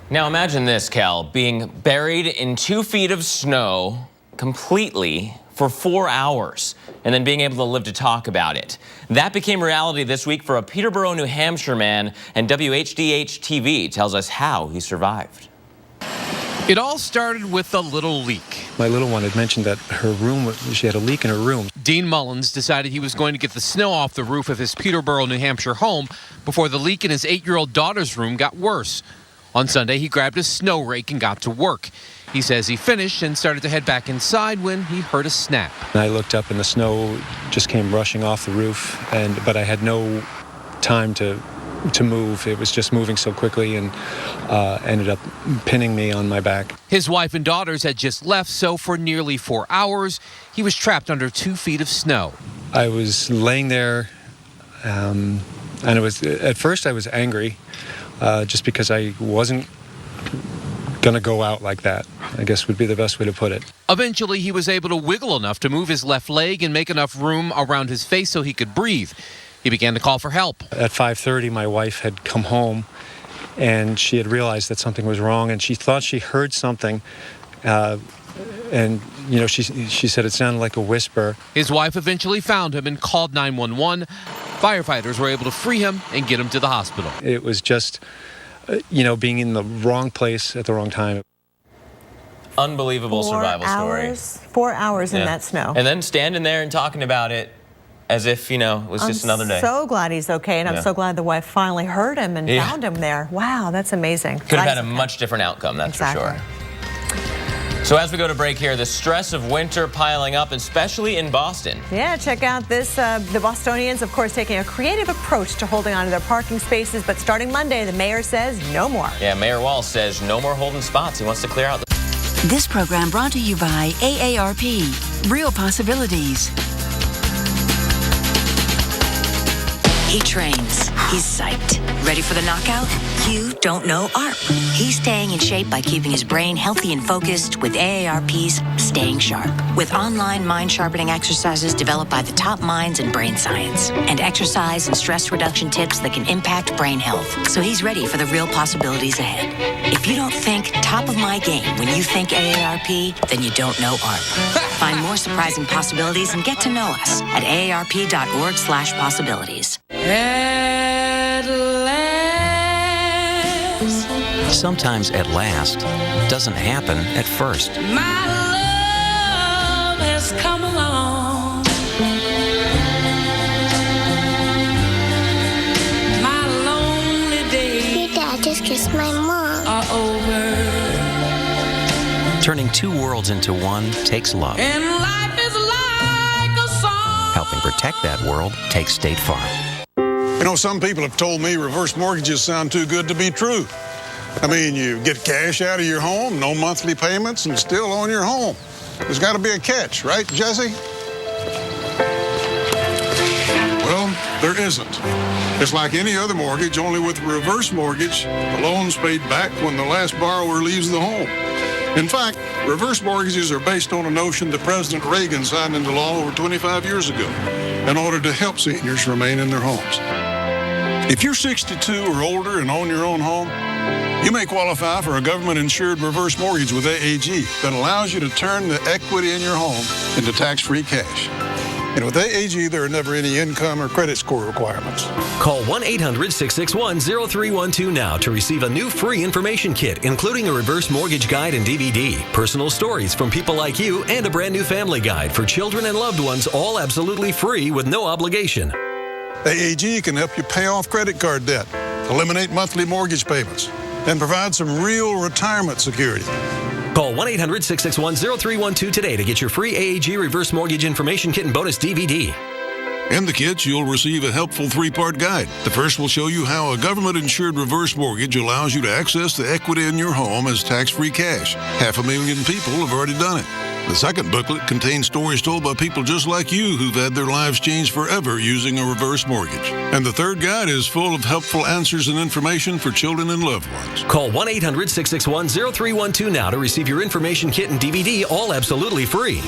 S18: Now imagine this, Cal, being buried in 2 feet of snow completely for 4 hours and then being able to live to talk about it. That became reality this week for a Peterborough, New Hampshire man, and WHDH-TV tells us how he survived.
S4: It all started with a little leak.
S8: My little one had mentioned that her room, she had a leak in her room.
S4: Dean Mullins decided he was going to get the snow off the roof of his Peterborough, New Hampshire home before the leak in his 8-year-old daughter's room got worse. On Sunday, he grabbed a snow rake and got to work. He says he finished and started to head back inside when he heard a snap.
S8: And I looked up and the snow just came rushing off the roof, but I had no time to move. It was just moving so quickly and ended up pinning me on my back.
S4: His wife and daughters had just left, so for nearly 4 hours, he was trapped under 2 feet of snow.
S8: I was laying there, and at first I was angry, just because I wasn't going to go out like that, I guess would be the best way to put it.
S4: Eventually, he was able to wiggle enough to move his left leg and make enough room around his face so he could breathe. He began to call for help.
S8: At 5:30, my wife had come home, and she had realized that something was wrong, and she thought she heard something, and she said it sounded like a whisper.
S4: His wife eventually found him and called 911. Firefighters were able to free him and get him to the hospital.
S8: It was just, being in the wrong place at the wrong time.
S18: Unbelievable survival story.
S20: 4 hours in that snow.
S18: And then standing there and talking about it as if, it was just another day.
S20: I'm so glad he's okay, and I'm so glad the wife finally heard him and found him there. Wow, that's amazing.
S18: Could have had a much different outcome, that's for sure. So as we go to break here, the stress of winter piling up, especially in Boston.
S20: Yeah, check out this. The Bostonians, of course, taking a creative approach to holding on to their parking spaces. But starting Monday, the mayor says no more.
S18: Yeah, Mayor Walz says no more holding spots. He wants to clear out.
S17: This program brought to you by AARP. Real possibilities.
S12: He trains. He's psyched. Ready for the knockout? You don't know ARP. He's staying in shape by keeping his brain healthy and focused with AARP's Staying Sharp. With online mind-sharpening exercises developed by the top minds in brain science. And exercise and stress reduction tips that can impact brain health. So he's ready for the real possibilities ahead. If you don't think top of my game when you think AARP, then you don't know ARP. Find more surprising possibilities and get to know us at aarp.org/possibilities.
S22: At last.
S23: Sometimes at last doesn't happen at first.
S22: My love has come along. My lonely days.
S24: Your dad just kissed my mom.
S22: Are over.
S23: Turning two worlds into one takes love.
S22: And life is like a song.
S23: Helping protect that world takes State Farm.
S25: Some people have told me reverse mortgages sound too good to be true. I mean, you get cash out of your home, no monthly payments, and still own your home. There's got to be a catch, right, Jesse? Well, there isn't. It's like any other mortgage, only with reverse mortgage, the loan's paid back when the last borrower leaves the home. In fact, reverse mortgages are based on a notion that President Reagan signed into law over 25 years ago in order to help seniors remain in their homes. If you're 62 or older and own your own home, you may qualify for a government-insured reverse mortgage with AAG that allows you to turn the equity in your home into tax-free cash. And with AAG, there are never any income or credit score requirements.
S26: Call 1-800-661-0312 now to receive a new free information kit, including a reverse mortgage guide and DVD, personal stories from people like you, and a brand new family guide for children and loved ones, all absolutely free with no obligation.
S25: AAG can help you pay off credit card debt, eliminate monthly mortgage payments, and provide some real retirement security.
S26: Call 1-800-661-0312 today to get your free AAG reverse mortgage information kit and bonus DVD.
S25: In the kits, you'll receive a helpful 3-part guide. The first will show you how a government-insured reverse mortgage allows you to access the equity in your home as tax-free cash. 500,000 people have already done it. The second booklet contains stories told by people just like you who've had their lives changed forever using a reverse mortgage. And the third guide is full of helpful answers and information for children and loved ones.
S26: Call 1-800-661-0312 now to receive your information kit and DVD, all absolutely free.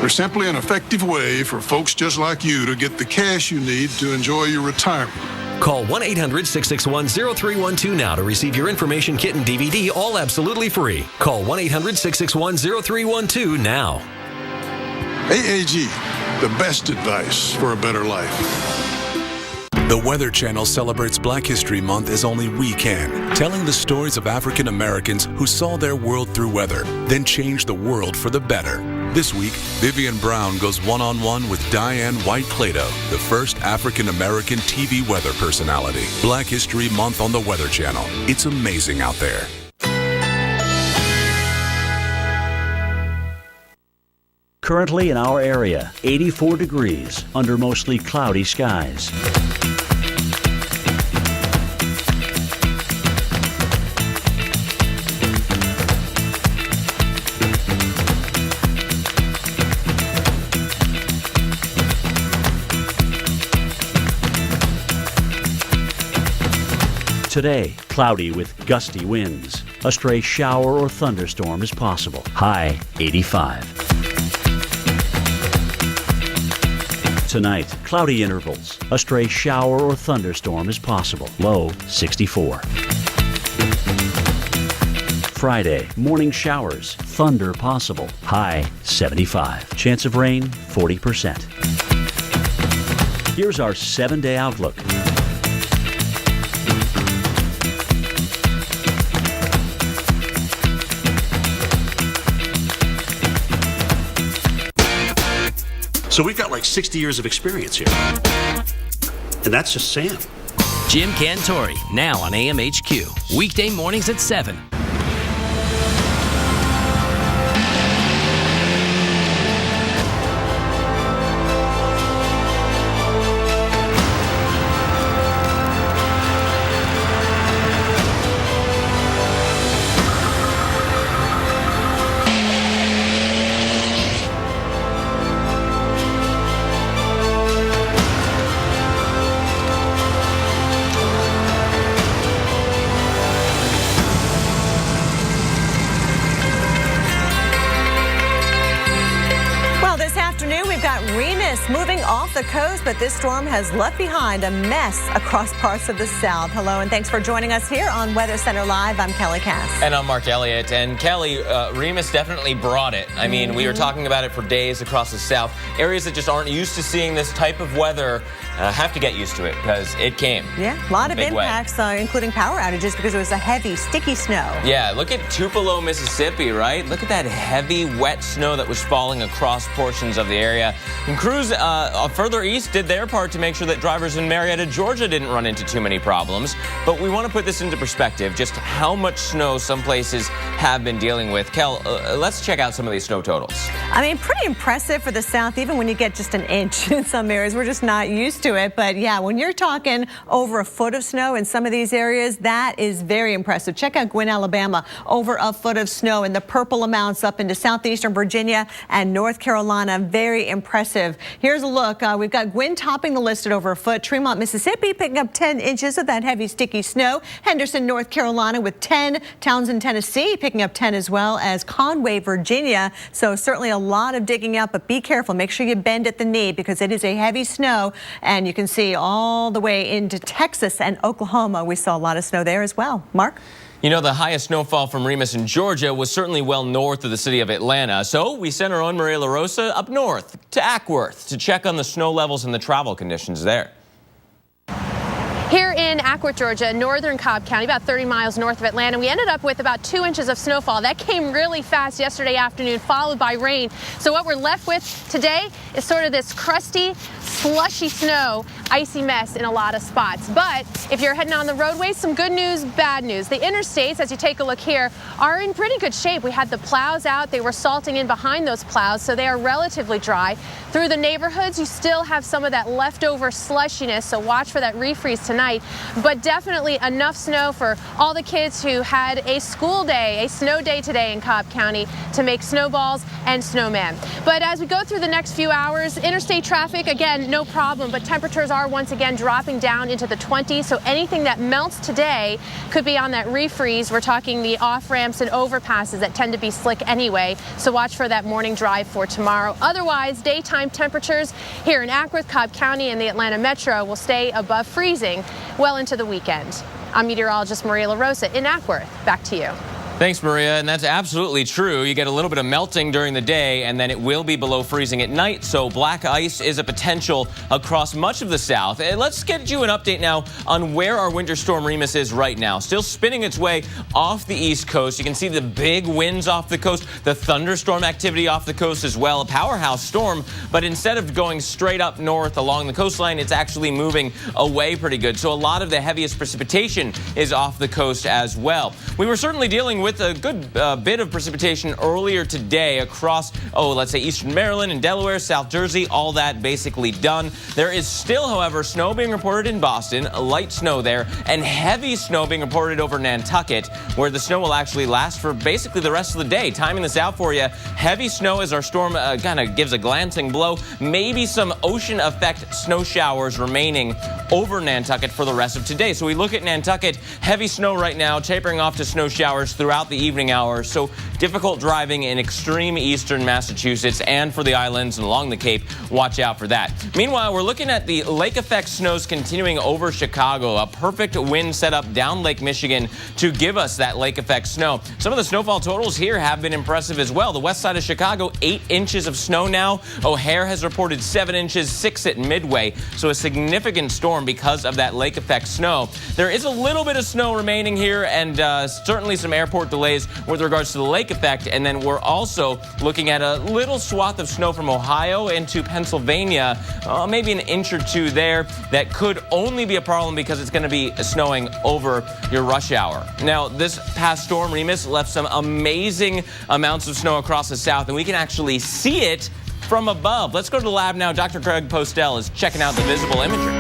S25: There's simply an effective way for folks just like you to get the cash you need to enjoy your retirement.
S26: Call 1-800-661-0312 now to receive your information kit and DVD, all absolutely free. Call 1-800-661-0312 now.
S25: AAG, the best advice for a better life.
S2: The Weather Channel celebrates Black History Month as only we can, telling the stories of African Americans who saw their world through weather, then changed the world for the better. This week, Vivian Brown goes one-on-one with Diane White Plato, the first African American TV weather personality. Black History Month on the Weather Channel. It's amazing out there.
S7: Currently in our area, 84 degrees under mostly cloudy skies. Today, cloudy with gusty winds. A stray shower or thunderstorm is possible. High 85. Tonight, cloudy intervals. A stray shower or thunderstorm is possible. Low 64. Friday, morning showers. Thunder possible. High 75. Chance of rain 40%. Here's our 7-day outlook.
S5: So we've got like 60 years of experience here. And that's just Sam.
S6: Jim Cantori, now on AMHQ. Weekday mornings at 7.
S20: Moving off the coast, but this storm has left behind a mess across parts of the south. Hello, and thanks for joining us here on Weather Center Live. I'm Kelly Cass.
S18: And I'm Mark Elliott. And Kelly, Remus definitely brought it. I mean, we were talking about it for days across the south. Areas that just aren't used to seeing this type of weather have to get used to it because it came.
S20: Yeah, a lot of impacts, including power outages because it was a heavy, sticky snow.
S18: Yeah, look at Tupelo, Mississippi, right? Look at that heavy, wet snow that was falling across portions of the area. And crews further east did their part to make sure that drivers in Marietta, Georgia didn't run into too many problems. But we want to put this into perspective, just how much snow some places have been dealing with. Kel, let's check out some of these snow totals.
S20: I mean, pretty impressive for the south, even when you get just an inch in some areas. We're just not used to it. But yeah, when you're talking over a foot of snow in some of these areas, that is very impressive. Check out Gwinn, Alabama, over a foot of snow, and the purple amounts up into southeastern Virginia and North Carolina. Very impressive. Here's a look. We've got Gwinn topping the list at over a foot. Tremont, Mississippi picking up 10 inches of that heavy, sticky snow. Henderson, North Carolina with 10. Townsend, Tennessee picking up 10 as well as Conway, Virginia. So certainly a lot of digging up, but be careful. Make sure you bend at the knee because it is a heavy snow. And you can see all the way into Texas and Oklahoma. We saw a lot of snow there as well. Mark?
S18: You know, the highest snowfall from Remus in Georgia was certainly well north of the city of Atlanta. So we sent our own Maria LaRosa up north to Ackworth to check on the snow levels and the travel conditions there.
S9: Here in Ackworth, Georgia, northern Cobb County, about 30 miles north of Atlanta, we ended up with about 2 inches of snowfall. That came really fast yesterday afternoon, followed by rain. So what we're left with today is sort of this crusty, slushy snow icy mess in a lot of spots. But if you're heading on the roadways, some good news, bad news. The interstates, as you take a look here, are in pretty good shape. We had the plows out. They were salting in behind those plows, so they are relatively dry. Through the neighborhoods, you still have some of that leftover slushiness, so watch for that refreeze tonight. But definitely enough snow for all the kids who had a school day, a snow day today in Cobb County to make snowballs and snowmen. But as we go through the next few hours, interstate traffic, again, no problem, but temperatures are once again dropping down into the 20s, so anything that melts today could be on that refreeze. We're talking the off-ramps and overpasses that tend to be slick anyway, so watch for that morning drive for tomorrow. Otherwise, daytime temperatures here in Acworth, Cobb County, and the Atlanta Metro will stay above freezing well into the weekend. I'm meteorologist Maria LaRosa in Acworth. Back to you.
S18: Thanks, Maria, and that's absolutely true. You get a little bit of melting during the day, and then it will be below freezing at night, so black ice is a potential across much of the south. And let's get you an update now on where our winter storm Remus is right now. Still spinning its way off the east coast. You can see the big winds off the coast, the thunderstorm activity off the coast as well. A powerhouse storm, but instead of going straight up north along the coastline, it's actually moving away pretty good. So a lot of the heaviest precipitation is off the coast as well. We were certainly dealing with a good bit of precipitation earlier today across, let's say eastern Maryland and Delaware, South Jersey, all that basically done. There is still, however, snow being reported in Boston, light snow there, and heavy snow being reported over Nantucket, where the snow will actually last for basically the rest of the day. Timing this out for you, heavy snow as our storm kind of gives a glancing blow. Maybe some ocean effect snow showers remaining over Nantucket for the rest of today. So we look at Nantucket, heavy snow right now, tapering off to snow showers throughout the evening hours, so difficult driving in extreme eastern Massachusetts and for the islands and along the Cape. Watch out for that. Meanwhile, we're looking at the lake effect snows continuing over Chicago, a perfect wind setup down Lake Michigan to give us that lake effect snow. Some of the snowfall totals here have been impressive as well. The west side of Chicago, 8 inches of snow now. O'Hare has reported 7 inches, 6 at Midway, so a significant storm because of that lake effect snow. There is a little bit of snow remaining here, and certainly some airport delays with regards to the lake effect. And then we're also looking at a little swath of snow from Ohio into Pennsylvania, maybe an inch or two there. That could only be a problem because it's going to be snowing over your rush hour. Now, this past storm, Remus, left some amazing amounts of snow across the south, and we can actually see it from above. Let's go to the lab now. Dr. Craig Postel is checking out the visible imagery.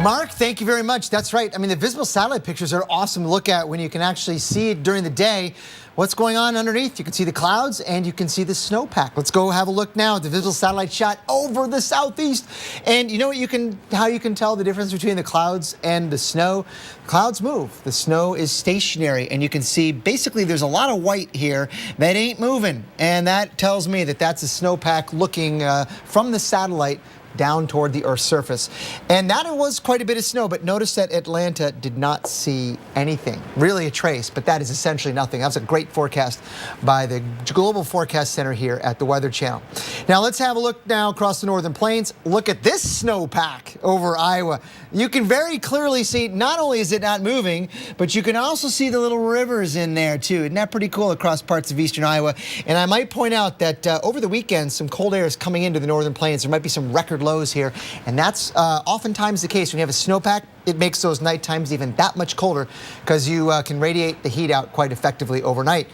S10: Mark, thank you very much. That's right. I mean, the visible satellite pictures are awesome to look at when you can actually see it during the day. What's going on underneath? You can see the clouds and you can see the snowpack. Let's go have a look now at the visible satellite shot over the southeast. And you know what how you can tell the difference between the clouds and the snow? Clouds move. The snow is stationary, and you can see basically there's a lot of white here that ain't moving. And that tells me that that's a snowpack looking from the satellite down toward the Earth's surface. And that was quite a bit of snow, but notice that Atlanta did not see anything, really a trace, but that is essentially nothing. That was a great forecast by the Global Forecast Center here at the Weather Channel. Now let's have a look now across the northern plains. Look at this snowpack over Iowa. You can very clearly see, not only is it not moving, but you can also see the little rivers in there too. Isn't that pretty cool across parts of eastern Iowa? And I might point out that over the weekend, some cold air is coming into the northern plains. There might be some record lows here, and that's oftentimes the case when you have a snowpack. It makes those night times even that much colder because you can radiate the heat out quite effectively overnight.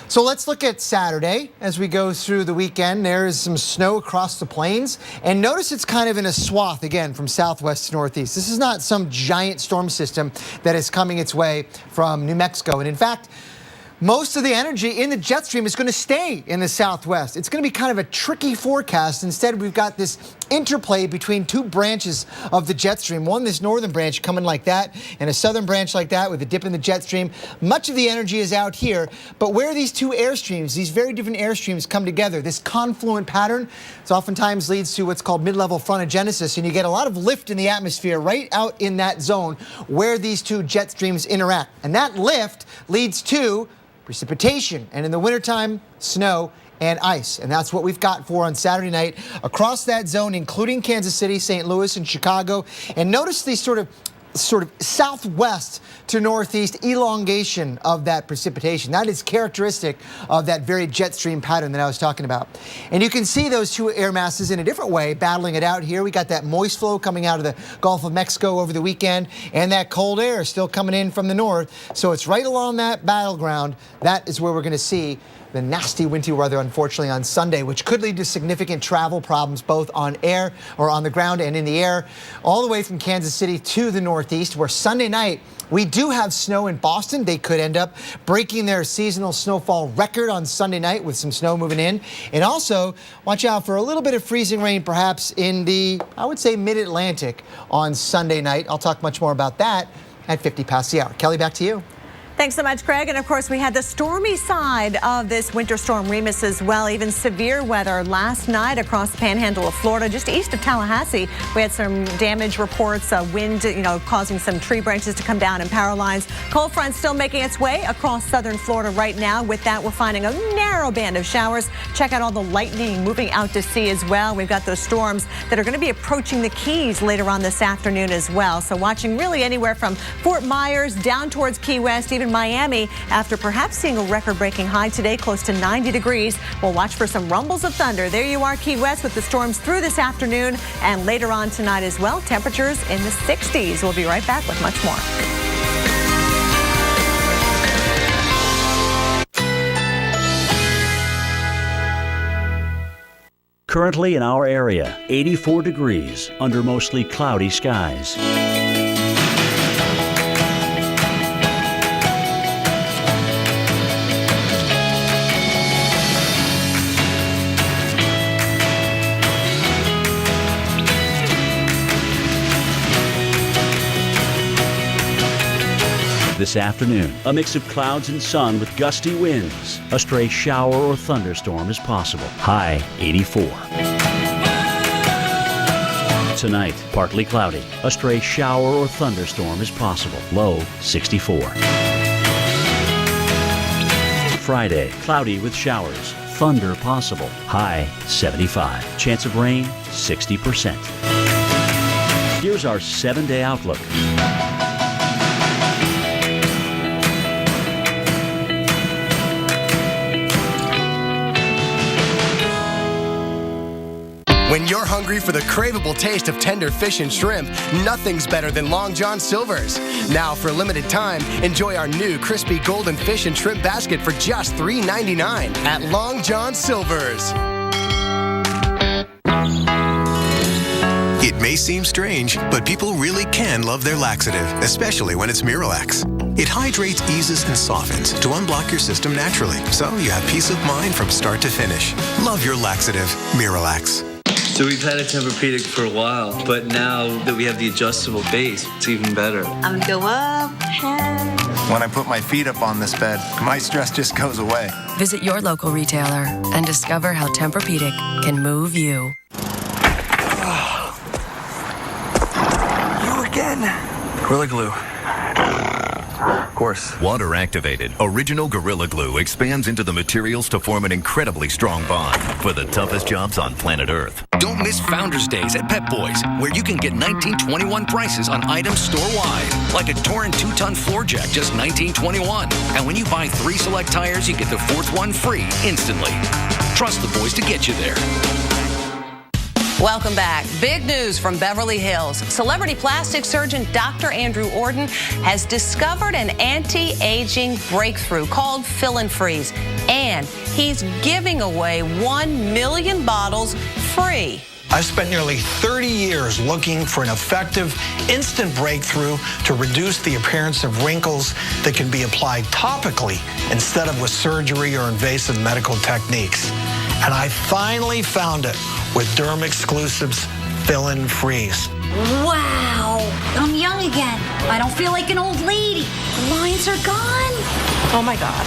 S10: So let's look at Saturday as we go through the weekend. There is some snow across the plains, and notice it's kind of in a swath again from southwest to northeast. This is not some giant storm system that is coming its way from New Mexico, and in fact, most of the energy in the jet stream is going to stay in the southwest. It's going to be kind of a tricky forecast. Instead, we've got this interplay between two branches of the jet stream. One, this northern branch coming like that, and a southern branch like that with a dip in the jet stream. Much of the energy is out here, but where these two airstreams, these very different airstreams come together, this confluent pattern, it oftentimes leads to what's called mid-level frontogenesis, and you get a lot of lift in the atmosphere right out in that zone where these two jet streams interact. And that lift leads to precipitation, and in the wintertime, snow and ice. And that's what we've got for on Saturday night across that zone, including Kansas City, St. Louis, and Chicago. And notice these sort of sort of southwest to northeast elongation of that precipitation. That is characteristic of that very jet stream pattern that I was talking about. And you can see those two air masses in a different way battling it out here. We got that moist flow coming out of the Gulf of Mexico over the weekend, and that cold air still coming in from the north. So it's right along that battleground. That is where we're going to see the nasty winter weather, unfortunately, on Sunday, which could lead to significant travel problems both on air or on the ground and in the air, all the way from Kansas City to the northeast, where Sunday night we do have snow in Boston. They could end up breaking their seasonal snowfall record on Sunday night with some snow moving in. And also, watch out for a little bit of freezing rain, perhaps in the, I would say, mid-Atlantic on Sunday night. I'll talk much more about that at 50 past the hour. Kelly, back to you.
S20: Thanks so much, Craig. And of course, we had the stormy side of this winter storm Remus as well. Even severe weather last night across the panhandle of Florida, just east of Tallahassee. We had some damage reports, wind, causing some tree branches to come down and power lines. Cold front still making its way across southern Florida right now. With that, we're finding a narrow band of showers. Check out all the lightning moving out to sea as well. We've got those storms that are going to be approaching the Keys later on this afternoon as well. So watching really anywhere from Fort Myers down towards Key West, even Miami, after perhaps seeing a record-breaking high today, close to 90 degrees. We'll watch for some rumbles of thunder. There you are, Key West, with the storms through this afternoon and later on tonight as well. Temperatures in the 60s. We'll be right back with much more.
S7: Currently in our area, 84 degrees under mostly cloudy skies. This afternoon, a mix of clouds and sun with gusty winds. A stray shower or thunderstorm is possible. High 84. Tonight, partly cloudy. A stray shower or thunderstorm is possible. Low 64. Friday, cloudy with showers. Thunder possible. High 75. Chance of rain 60%. Here's our 7-day outlook.
S11: When you're hungry for the craveable taste of tender fish and shrimp, nothing's better than Long John Silver's. Now, for a limited time, enjoy our new crispy golden fish and shrimp basket for just $3.99 at Long John Silver's.
S13: It may seem strange, but people really can love their laxative, especially when it's Miralax. It hydrates, eases, and softens to unblock your system naturally, so you have peace of mind from start to finish. Love your laxative, Miralax.
S14: So we've had a Tempur-Pedic for a while, but now that we have the adjustable base, it's even better.
S15: I'm gonna go up.
S16: When I put my feet up on this bed, my stress just goes away.
S21: Visit your local retailer and discover how Tempur-Pedic can move you.
S16: You again.
S14: Gorilla Glue. Of course.
S27: Water activated, original Gorilla Glue expands into the materials to form an incredibly strong bond for the toughest jobs on planet Earth.
S28: Don't miss Founders Days at Pep Boys, where you can get 1921 prices on items store-wide, like a Torin 2-ton floor jack, just $19.21. And when you buy 3 select tires, you get the 4th one free instantly. Trust the boys to get you there.
S29: Welcome back. Big news from Beverly Hills. Celebrity plastic surgeon Dr. Andrew Orden has discovered an anti-aging breakthrough called Fill and Freeze. And he's giving away 1 million bottles free.
S30: I've spent nearly 30 years looking for an effective, instant breakthrough to reduce the appearance of wrinkles that can be applied topically instead of with surgery or invasive medical techniques. And I finally found it with Derm Exclusives Fill and Freeze.
S31: Wow, I'm young again. I don't feel like an old lady. The lines are gone.
S32: Oh my God.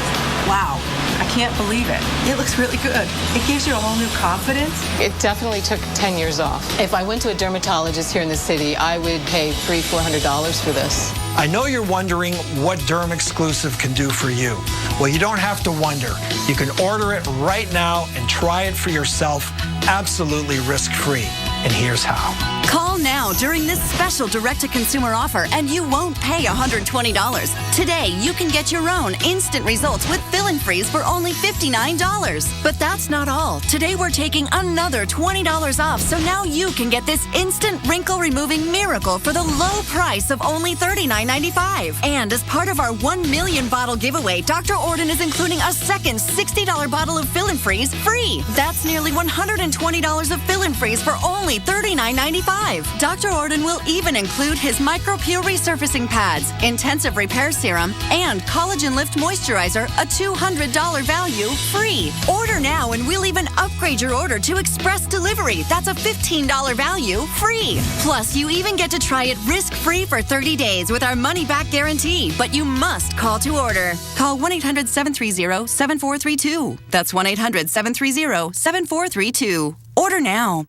S32: Wow. I can't believe it. It looks really good. It gives you a whole new confidence.
S33: It definitely took 10 years off. If I went to a dermatologist here in the city, I would pay $300-400 for this.
S30: I know you're wondering what Derm Exclusive can do for you. Well, you don't have to wonder. You can order it right now and try it for yourself absolutely risk-free. And here's how.
S1: Call now during this special direct-to-consumer offer and you won't pay $120. Today, you can get your own instant results with Fill and Freeze for only $59. But that's not all. Today, we're taking another $20 off, so now you can get this instant wrinkle-removing miracle for the low price of only $39.95. And as part of our 1 million bottle giveaway, Dr. Orden is including a second $60 bottle of Fill and Freeze free. That's nearly $120 of Fill and Freeze for only $39.95. Dr. Orden will even include his MicroPure resurfacing pads, intensive repair serum, and Collagen Lift moisturizer, a $200 value, free. Order now and we'll even upgrade your order to express delivery. That's a $15 value, free. Plus, you even get to try it risk-free for 30 days with our money-back guarantee. But you must call to order. Call 1-800-730-7432. That's 1-800-730-7432. Order now.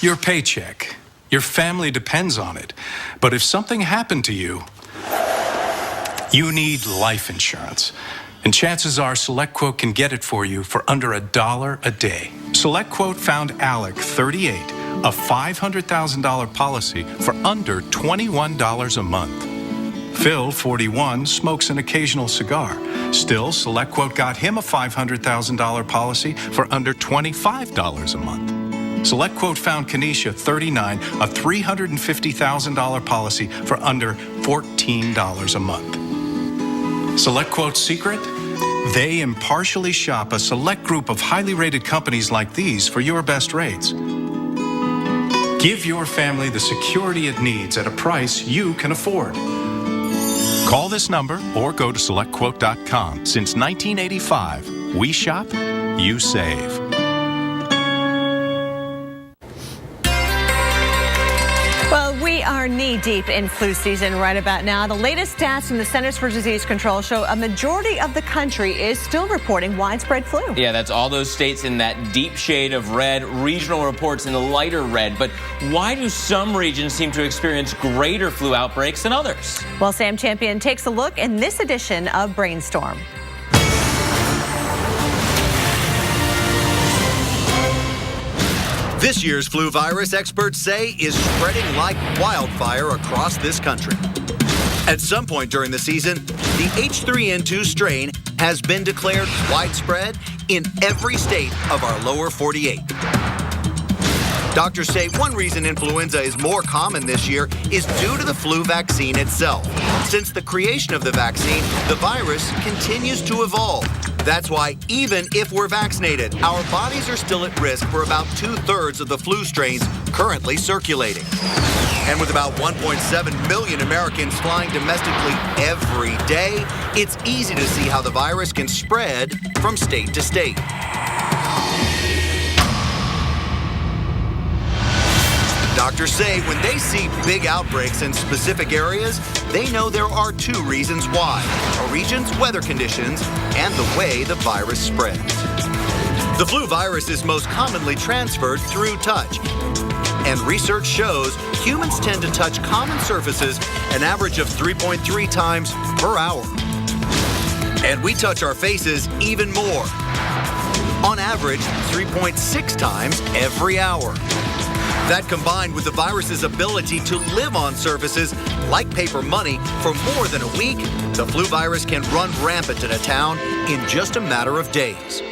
S3: Your paycheck. Your family depends on it. But if something happened to you, you need life insurance. And chances are SelectQuote can get it for you for under $1 a day. SelectQuote found Alec, 38, a $500,000 policy for under $21 a month. Phil, 41, smokes an occasional cigar. Still, SelectQuote got him a $500,000 policy for under $25 a month. SelectQuote found Kenesha, 39, a $350,000 policy for under $14 a month. SelectQuote's secret? They impartially shop a select group of highly rated companies like these for your best rates. Give your family the security it needs at a price you can afford. Call this number or go to SelectQuote.com. Since 1985, we shop, you save.
S20: Well, we are knee-deep in flu season right about now. The latest stats from the Centers for Disease Control show a majority of the country is still reporting widespread flu.
S18: Yeah, that's all those states in that deep shade of red, regional reports in the lighter red. But why do some regions seem to experience greater flu outbreaks than others?
S20: Well, Sam Champion takes a look in this edition of Brainstorm.
S4: This year's flu virus, experts say, is spreading like wildfire across this country. At some point during the season, the H3N2 strain has been declared widespread in every state of our lower 48. Doctors say one reason influenza is more common this year is due to the flu vaccine itself. Since the creation of the vaccine, the virus continues to evolve. That's why even if we're vaccinated, our bodies are still at risk for about 2/3 of the flu strains currently circulating. And with about 1.7 million Americans flying domestically every day, it's easy to see how the virus can spread from state to state. Doctors say when they see big outbreaks in specific areas, they know there are two reasons why: a region's weather conditions and the way the virus spreads. The flu virus is most commonly transferred through touch. And research shows humans tend to touch common surfaces an average of 3.3 times per hour. And we touch our faces even more. On average, 3.6 times every hour. That combined with the virus's ability to live on surfaces like paper money for more than a week, the flu virus can run rampant in a town in just a matter of days.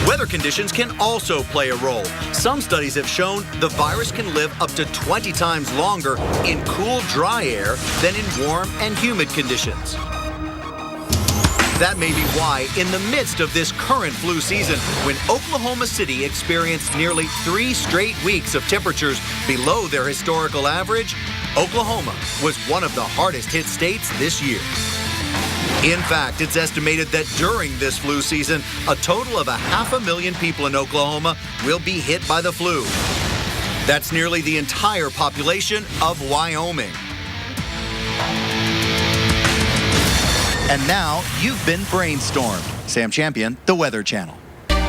S4: Weather conditions can also play a role. Some studies have shown the virus can live up to 20 times longer in cool, dry air than in warm and humid conditions. That may be why, in the midst of this current flu season, when Oklahoma City experienced nearly 3 straight weeks of temperatures below their historical average, Oklahoma was one of the hardest hit states this year. In fact, it's estimated that during this flu season, a total of 500,000 people in Oklahoma will be hit by the flu. That's nearly the entire population of Wyoming. And now you've been brainstormed. Sam Champion, The Weather Channel.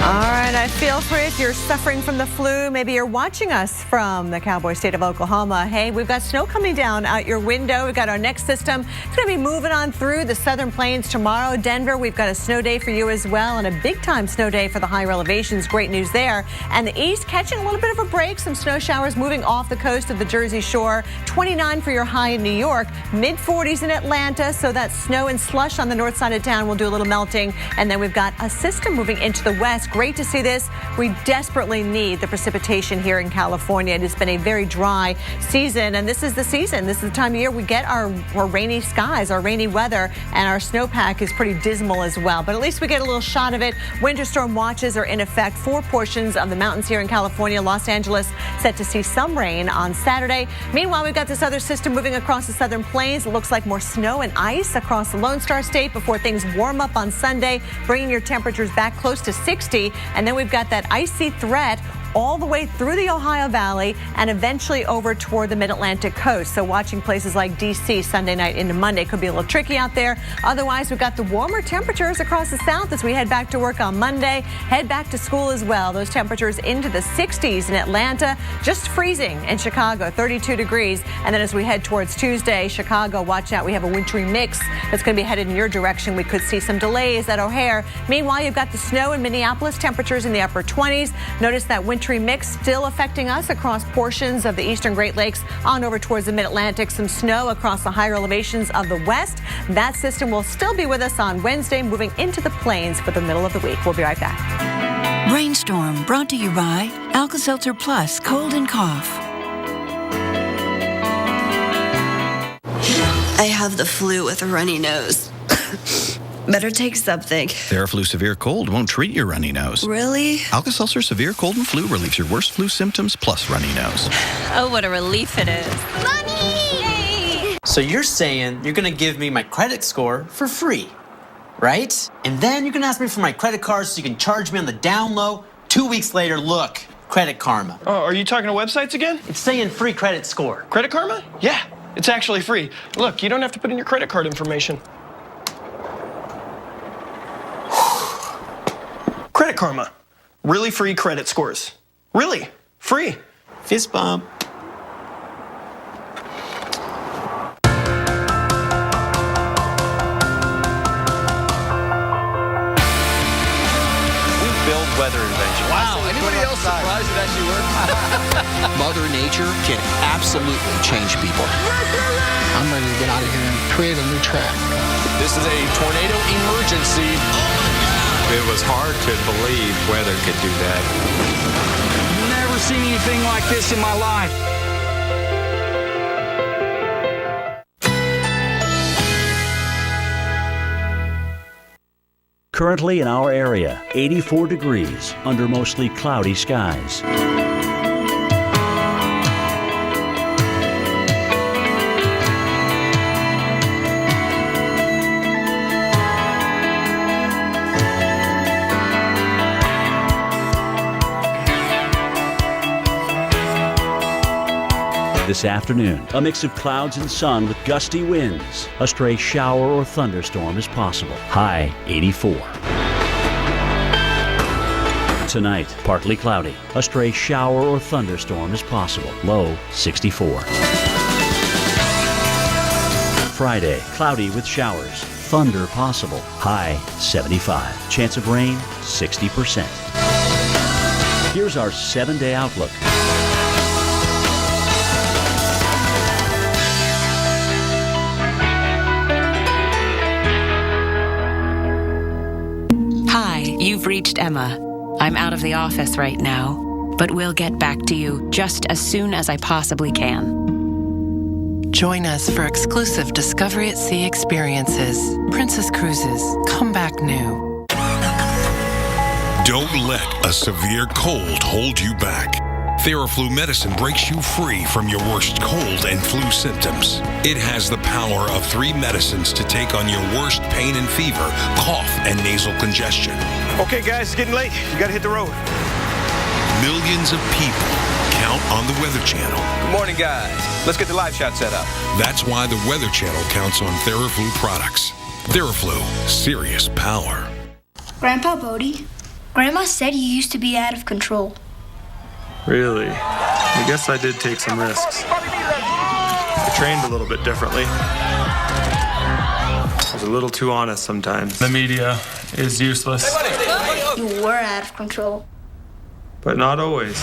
S20: All right, feel free if you're suffering from the flu. Maybe you're watching us from the cowboy state of Oklahoma. Hey, we've got snow coming down out your window. We've got our next system. It's going to be moving on through the southern plains tomorrow. Denver, we've got a snow day for you as well, and a big-time snow day for the higher elevations. Great news there. And the east catching a little bit of a break. Some snow showers moving off the coast of the Jersey Shore. 29 for your high in New York. Mid-40s in Atlanta. So that snow and slush on the north side of town will do a little melting. And then we've got a system moving into the west. Great to see this. We desperately need the precipitation here in California. It has been a very dry season, and this is the season. This is the time of year we get our rainy skies, our rainy weather, and our snowpack is pretty dismal as well. But at least we get a little shot of it. Winter storm watches are in effect for portions of the mountains here in California. Los Angeles set to see some rain on Saturday. Meanwhile, we've got this other system moving across the southern plains. It looks like more snow and ice across the Lone Star State before things warm up on Sunday, bringing your temperatures back close to 60. And then we've got that icy threat all the way through the Ohio Valley and eventually over toward the mid-Atlantic coast. So watching places like D.C. Sunday night into Monday could be a little tricky out there. Otherwise, we've got the warmer temperatures across the south as we head back to work on Monday, head back to school as well. Those temperatures into the 60s in Atlanta, just freezing in Chicago, 32 degrees. And then as we head towards Tuesday, Chicago, watch out. We have a wintry mix that's going to be headed in your direction. We could see some delays at O'Hare. Meanwhile, you've got the snow in Minneapolis, temperatures in the upper 20s. Notice that wintry mix still affecting us across portions of the eastern Great Lakes on over towards the mid-Atlantic. Some snow across the higher elevations of the west. That system will still be with us on Wednesday, moving into the plains for the middle of the week. We'll be right back.
S2: Rainstorm brought to you by Alka-Seltzer Plus Cold and Cough.
S5: I have the flu with a runny nose. Better take something.
S6: Theraflu Severe Cold won't treat your runny nose.
S5: Really?
S6: Alka-Seltzer Severe Cold and Flu relieves your worst flu symptoms plus runny nose.
S5: Oh, what a relief it is. Money!
S8: So you're saying you're going to give me my credit score for free, right? And then you're going to ask me for my credit card so you can charge me on the down low. 2 weeks later, look, Credit Karma.
S12: Oh, are you talking to websites again?
S8: It's saying free credit score.
S12: Credit Karma? Yeah, it's actually free. Look, you don't have to put in your credit card information. Credit Karma. Really free credit scores. Really free.
S8: Fist bump.
S15: Build weather invention.
S17: Wow, anybody else surprised it actually worked? Mother Nature can absolutely change people.
S19: I'm ready to get out of here and create a new track.
S17: This is a tornado emergency.
S22: It was hard to believe weather could do that.
S23: Never seen anything like this in my life.
S7: Currently in our area, 84 degrees under mostly cloudy skies. This afternoon, a mix of clouds and sun with gusty winds. A stray shower or thunderstorm is possible. High 84. Tonight, partly cloudy. A stray shower or thunderstorm is possible. Low 64. Friday, cloudy with showers. Thunder possible. High 75. Chance of rain 60%. Here's our 7-day outlook.
S21: You've reached Emma. I'm out of the office right now, but we'll get back to you just as soon as I possibly can.
S24: Join us for exclusive Discovery at Sea experiences. Princess Cruises, come back new.
S25: Don't let a severe cold hold you back. Theraflu medicine breaks you free from your worst cold and flu symptoms. It has the power of 3 medicines to take on your worst pain and fever, cough, and nasal congestion.
S12: Okay, guys, it's getting late. You gotta hit the road.
S25: Millions of people count on the Weather Channel.
S17: Good morning, guys. Let's get the live shot set up.
S25: That's why the Weather Channel counts on Theraflu products. Theraflu, serious power.
S31: Grandpa Bodie, Grandma said you used to be out of control.
S12: Really? I guess I did take some risks. I trained a little bit differently. I was a little too honest sometimes. The media is useless.
S31: You were out of control.
S12: But not always.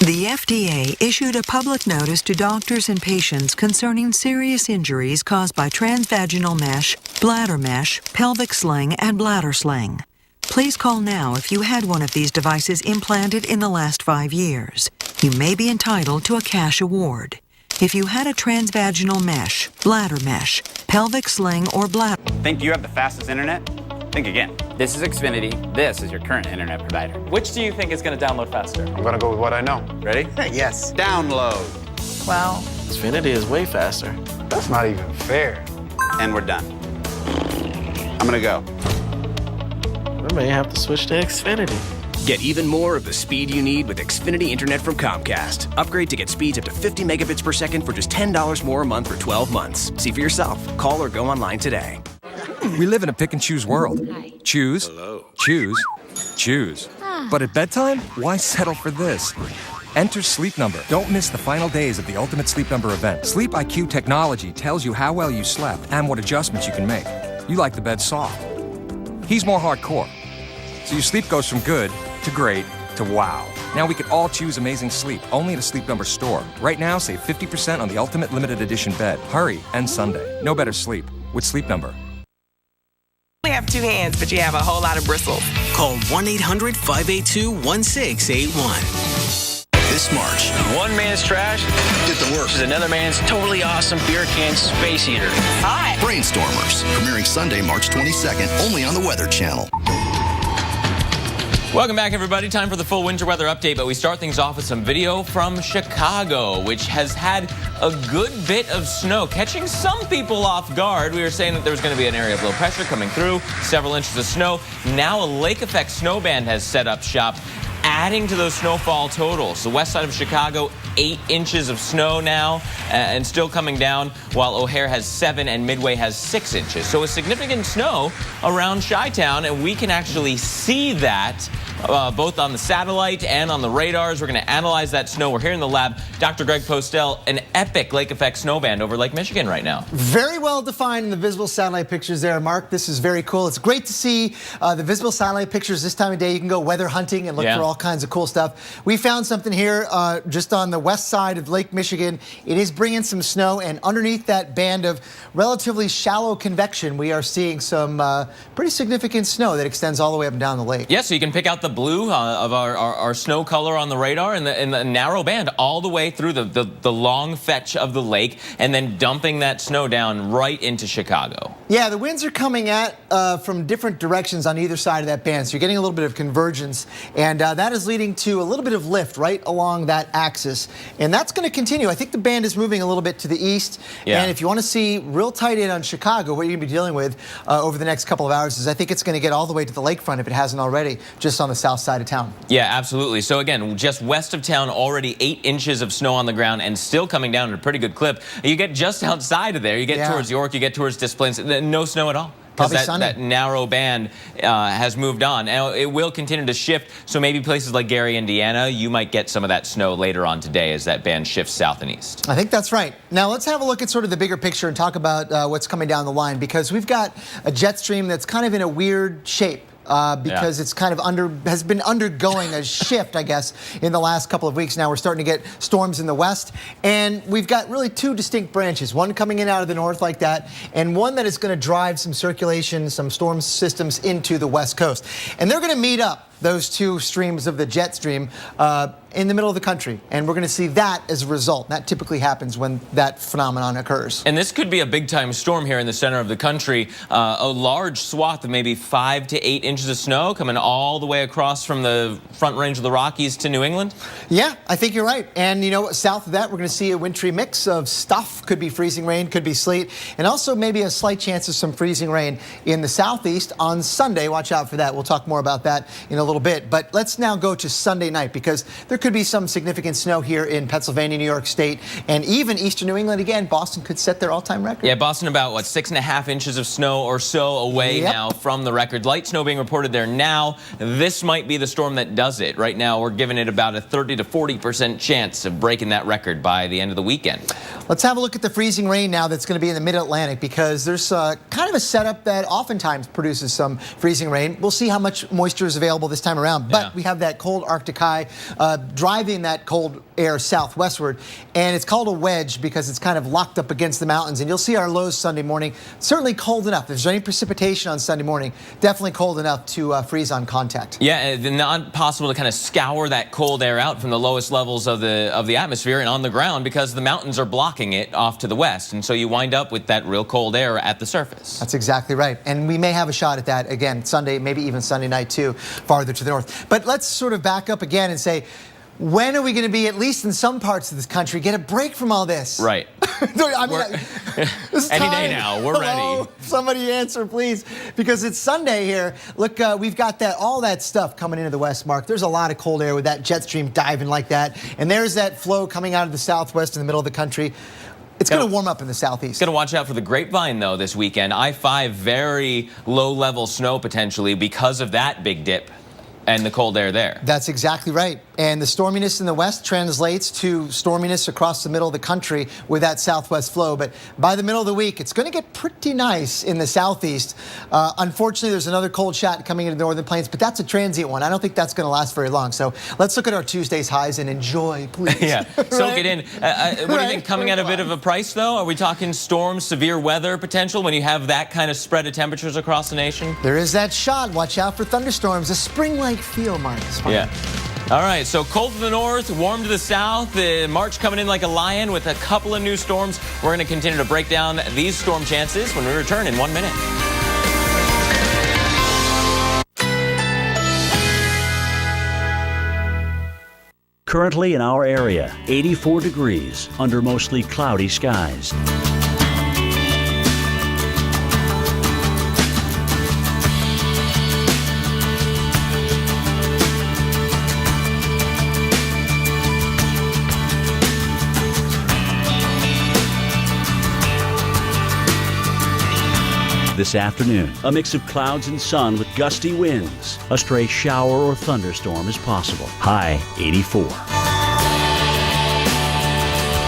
S9: The FDA issued a public notice to doctors and patients concerning serious injuries caused by transvaginal mesh, bladder mesh, pelvic sling, and bladder sling. Please call now if you had one of these devices implanted in the last 5 years. You may be entitled to a cash award. If you had a transvaginal mesh, bladder mesh, pelvic sling, or bladder...
S10: Think you have the fastest internet? Think again. This is Xfinity. This is your current internet provider.
S11: Which do you think is going to download faster?
S10: I'm going to go with what I know. Ready?
S11: Yes.
S10: Download.
S11: Well,
S10: Xfinity is way faster.
S11: that's not even fair.
S10: And we're done. I'm going to go.
S11: We may have to switch to Xfinity.
S13: Get even more of the speed you need with Xfinity Internet from Comcast. Upgrade to get speeds up to 50 megabits per second for just $10 more a month for 12 months. See for yourself. Call or go online today.
S14: We live in a pick and choose world. Choose, choose, choose. But at bedtime, why settle for this? Enter Sleep Number. Don't miss the final days of the Ultimate Sleep Number event. Sleep IQ technology tells you how well you slept and what adjustments you can make. You like the bed soft. He's more hardcore. So your sleep goes from good to great to wow. Now we can all choose amazing sleep, only at a Sleep Number store. Right now, save 50% on the Ultimate Limited Edition bed. Hurry, end Sunday. No better sleep with Sleep Number.
S15: You have 2 hands, but you have a whole lot of bristles.
S16: Call 1-800-582-1681. This March,
S26: one man's trash
S16: get the work
S26: is another man's totally awesome beer can space heater.
S16: Hi. Brainstormers, premiering Sunday, March 22nd, only on the Weather Channel.
S18: Welcome back, everybody. Time for the full winter weather update, but we start things off with some video from Chicago, which has had a good bit of snow, catching some people off guard. We were saying that there was going to be an area of low pressure coming through, several inches of snow. Now a lake effect snow band has set up shop, adding to those snowfall totals. The west side of Chicago, 8 inches of snow now, and still coming down, while O'Hare has 7 and Midway has 6 inches. So a significant snow around Chi-Town, and we can actually see that both on the satellite and on the radars. We're going to analyze that snow. We're here in the lab. Dr. Greg Postel, an epic lake effect snow band over Lake Michigan right now.
S15: Very well defined in the visible satellite pictures there, Mark. This is very cool. It's great to see the visible satellite pictures this time of day. You can go weather hunting and look for all kinds of cool stuff. We found something here just on the west side of Lake Michigan. It is bringing some snow, and underneath that band of relatively shallow convection, we are seeing some pretty significant snow that extends all the way up and down the lake.
S18: Yeah, so you can pick out the blue of our snow color on the radar and the narrow band all the way through the long fetch of the lake, and then dumping that snow down right into Chicago.
S15: Yeah, the winds are coming at from different directions on either side of that band, so you're getting a little bit of convergence, and that is leading to a little bit of lift right along that axis, and that's going to continue. I think the band is moving a little bit to the east, and if you want to see real tight in on Chicago, what you're going to be dealing with over the next couple of hours is I think it's going to get all the way to the lakefront if it hasn't already, just on the south side of town.
S18: Yeah, absolutely. So again, just west of town, already 8 inches of snow on the ground and still coming down at a pretty good clip. You get just outside of there, you get towards York, you get towards Des Plaines, no snow at all. Because that narrow band has moved on. Now, it will continue to shift, so maybe places like Gary, Indiana, you might get some of that snow later on today as that band shifts south and east.
S15: I think that's right. Now, let's have a look at sort of the bigger picture and talk about what's coming down the line, because we've got a jet stream that's kind of in a weird shape. Because it's kind of has been undergoing a shift, I guess, in the last couple of weeks. Now we're starting to get storms in the west, and we've got really 2 distinct branches, one coming in out of the north like that, and one that is going to drive some circulation, some storm systems into the west coast. And they're going to meet up, those 2 streams of the jet stream, in the middle of the country, and we're going to see that as a result. That typically happens when that phenomenon occurs.
S18: And this could be a big-time storm here in the center of the country. A large swath of maybe 5 to 8 inches of snow coming all the way across from the front range of the Rockies to New England.
S15: Yeah, I think you're right. And you know, south of that, we're going to see a wintry mix of stuff. Could be freezing rain, could be sleet, and also maybe a slight chance of some freezing rain in the southeast on Sunday. Watch out for that. We'll talk more about that in a little bit. But let's now go to Sunday night, because there there could be some significant snow here in Pennsylvania, New York State, and even eastern New England. Again, Boston could set their all-time record.
S18: Yeah, Boston about, 6.5 inches of snow or so away now from the record. Light snow being reported there now. This might be the storm that does it. Right now, we're giving it about a 30 to 40% chance of breaking that record by the end of the weekend.
S15: Let's have a look at the freezing rain now that's going to be in the mid-Atlantic, because there's kind of a setup that oftentimes produces some freezing rain. We'll see how much moisture is available this time around, but we have that cold Arctic high driving that cold air southwestward, and it's called a wedge because it's kind of locked up against the mountains, and you'll see our lows Sunday morning. Certainly cold enough. If there's any precipitation on Sunday morning, definitely cold enough to freeze on contact.
S18: Yeah, not possible to kind of scour that cold air out from the lowest levels of the atmosphere and on the ground, because the mountains are blocking it off to the west, and so you wind up with that real cold air at the surface.
S15: That's exactly right, and we may have a shot at that again Sunday, maybe even Sunday night too, farther to the north. But let's sort of back up again and say, when are we going to be, at least in some parts of this country, get a break from all this?
S18: Right.
S15: I mean,
S18: any day now, we're ready.
S15: Somebody answer, please, because it's Sunday here. Look, we've got all that stuff coming into the west, Mark. There's a lot of cold air with that jet stream diving like that, and there's that flow coming out of the southwest in the middle of the country. It's going to warm up in the southeast.
S18: Got to watch out for the grapevine, though, this weekend. I-5, very low-level snow potentially because of that big dip and the cold air there.
S15: That's exactly right. And the storminess in the west translates to storminess across the middle of the country with that southwest flow. But by the middle of the week, it's going to get pretty nice in the southeast. Unfortunately, there's another cold shot coming into the northern plains, but that's a transient one. I don't think that's going to last very long. So let's look at our Tuesday's highs and enjoy, please.
S18: Yeah, soak it in. What do you think coming at a bit of a price, though? Are we talking storms, severe weather potential when you have that kind of spread of temperatures across the nation?
S15: There is that shot. Watch out for thunderstorms. A spring-like feel, Mark.
S18: Yeah. All right, so cold to the north, warm to the south. March coming in like a lion with a couple of new storms. We're going to continue to break down these storm chances when we return in 1 minute.
S7: Currently in our area, 84 degrees under mostly cloudy skies. This afternoon, a mix of clouds and sun with gusty winds. A stray shower or thunderstorm is possible. High 84.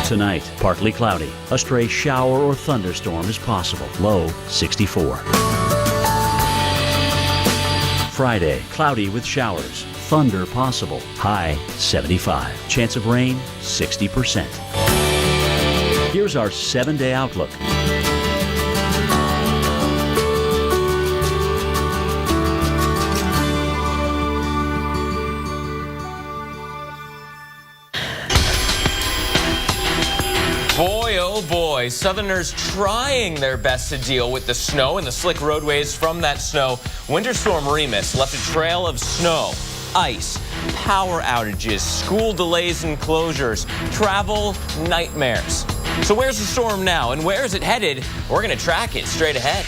S7: Tonight, partly cloudy. A stray shower or thunderstorm is possible. Low 64. Friday, cloudy with showers. Thunder possible. High 75. Chance of rain 60%. Here's our 7-day outlook.
S18: Boy, oh boy, Southerners trying their best to deal with the snow and the slick roadways from that snow. Winter Storm Remus left a trail of snow, ice, power outages, school delays and closures, travel nightmares. So where's the storm now and where is it headed? We're going to track it straight ahead.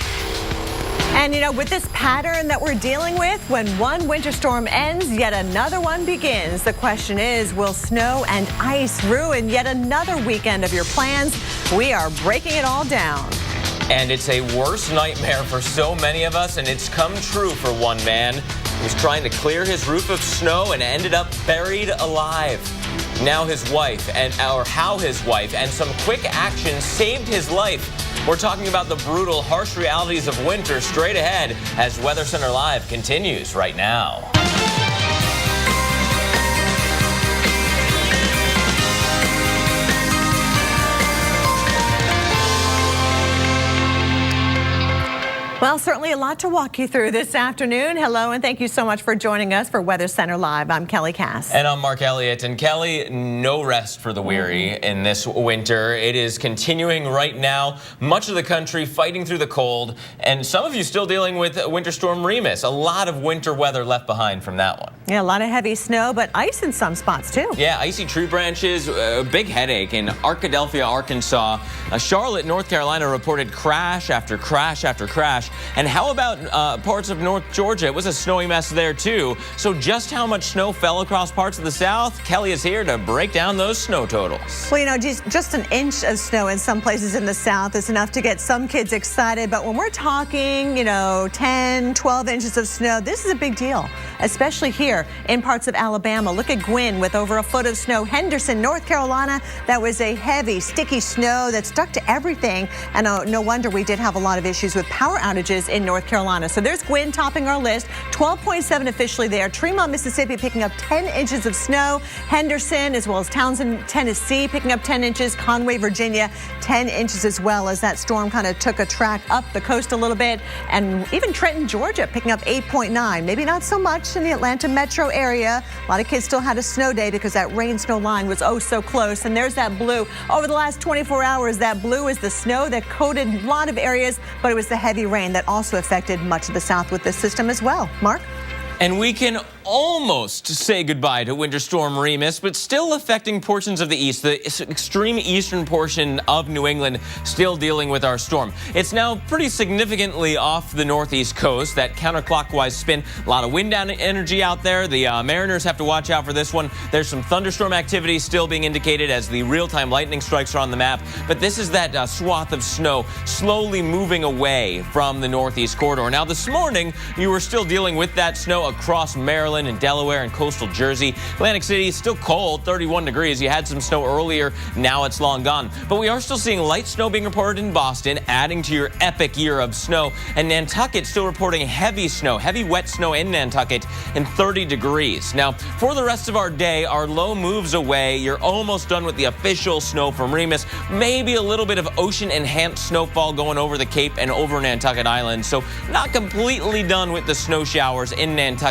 S1: And, you know, with this pattern that we're dealing with, when one winter storm ends, yet another one begins. The question is, will snow and ice ruin yet another weekend of your plans? We are breaking it all down.
S18: And it's a worse nightmare for so many of us, and it's come true for one man who was trying to clear his roof of snow and ended up buried alive. Now how his wife and some quick action saved his life. We're talking about the brutal, harsh realities of winter straight ahead as Weather Center Live continues right now.
S1: Well, certainly a lot to walk you through this afternoon. Hello, and thank you so much for joining us for Weather Center Live. I'm Kelly Cass.
S18: And I'm Mark Elliott. And Kelly, no rest for the weary in this winter. It is continuing right now. Much of the country fighting through the cold. And some of you still dealing with Winter Storm Remus. A lot of winter weather left behind from that one.
S1: Yeah, a lot of heavy snow, but ice in some spots, too.
S18: Yeah, icy tree branches, a big headache in Arkadelphia, Arkansas. Charlotte, North Carolina reported crash after crash after crash. And how How about parts of North Georgia? It was a snowy mess there too. So just how much snow fell across parts of the South? Kelly is here to break down those snow totals.
S1: Well, you know, just an inch of snow in some places in the South is enough to get some kids excited. But when we're talking, 10, 12 inches of snow, this is a big deal, especially here in parts of Alabama. Look at Gwynn with over a foot of snow. Henderson, North Carolina, that was a heavy, sticky snow that stuck to everything. And no wonder we did have a lot of issues with power outages in North Carolina. So there's Gwynn topping our list, 12.7 officially there. Tremont, Mississippi picking up 10 inches of snow. Henderson, as well as Townsend, Tennessee picking up 10 inches. Conway, Virginia, 10 inches as well, as that storm kind of took a track up the coast a little bit. And even Trenton, Georgia picking up 8.9. Maybe not so much in the Atlanta metro area. A lot of kids still had a snow day because that rain-snow line was oh so close. And there's that blue. Over the last 24 hours, that blue is the snow that coated a lot of areas, but it was the heavy rain that also affected much of the South with this system as well. Mark?
S18: And we can almost say goodbye to Winter Storm Remus, but still affecting portions of the east. The extreme eastern portion of New England still dealing with our storm. It's now pretty significantly off the northeast coast, that counterclockwise spin. A lot of wind energy out there. The Mariners have to watch out for this one. There's some thunderstorm activity still being indicated as the real-time lightning strikes are on the map. But this is that swath of snow slowly moving away from the northeast corridor. Now this morning, you were still dealing with that snow across Maryland and Delaware and coastal Jersey. Atlantic City is still cold, 31 degrees. You had some snow earlier. Now it's long gone. But we are still seeing light snow being reported in Boston, adding to your epic year of snow. And Nantucket still reporting heavy snow, heavy wet snow in Nantucket, and 30 degrees. Now, for the rest of our day, our low moves away. You're almost done with the official snow from Remus. Maybe a little bit of ocean-enhanced snowfall going over the Cape and over Nantucket Island. So not completely done with the snow showers in Nantucket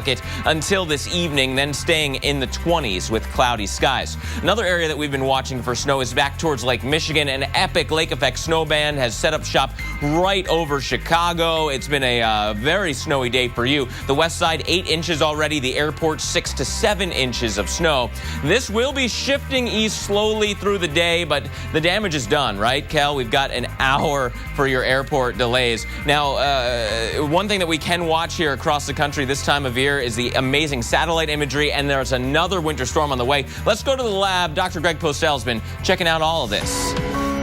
S18: until this evening, then staying in the 20s with cloudy skies. Another area that we've been watching for snow is back towards Lake Michigan. An epic lake effect snow band has set up shop right over Chicago. It's been a very snowy day for you. The west side, 8 inches already. The airport, 6 to 7 inches of snow. This will be shifting east slowly through the day, but the damage is done, right, Kel? We've got an hour for your airport delays. Now, one thing that we can watch here across the country this time of year is the amazing satellite imagery, and there's another winter storm on the way. Let's go to the lab. Dr. Greg Postel's been checking out all of this.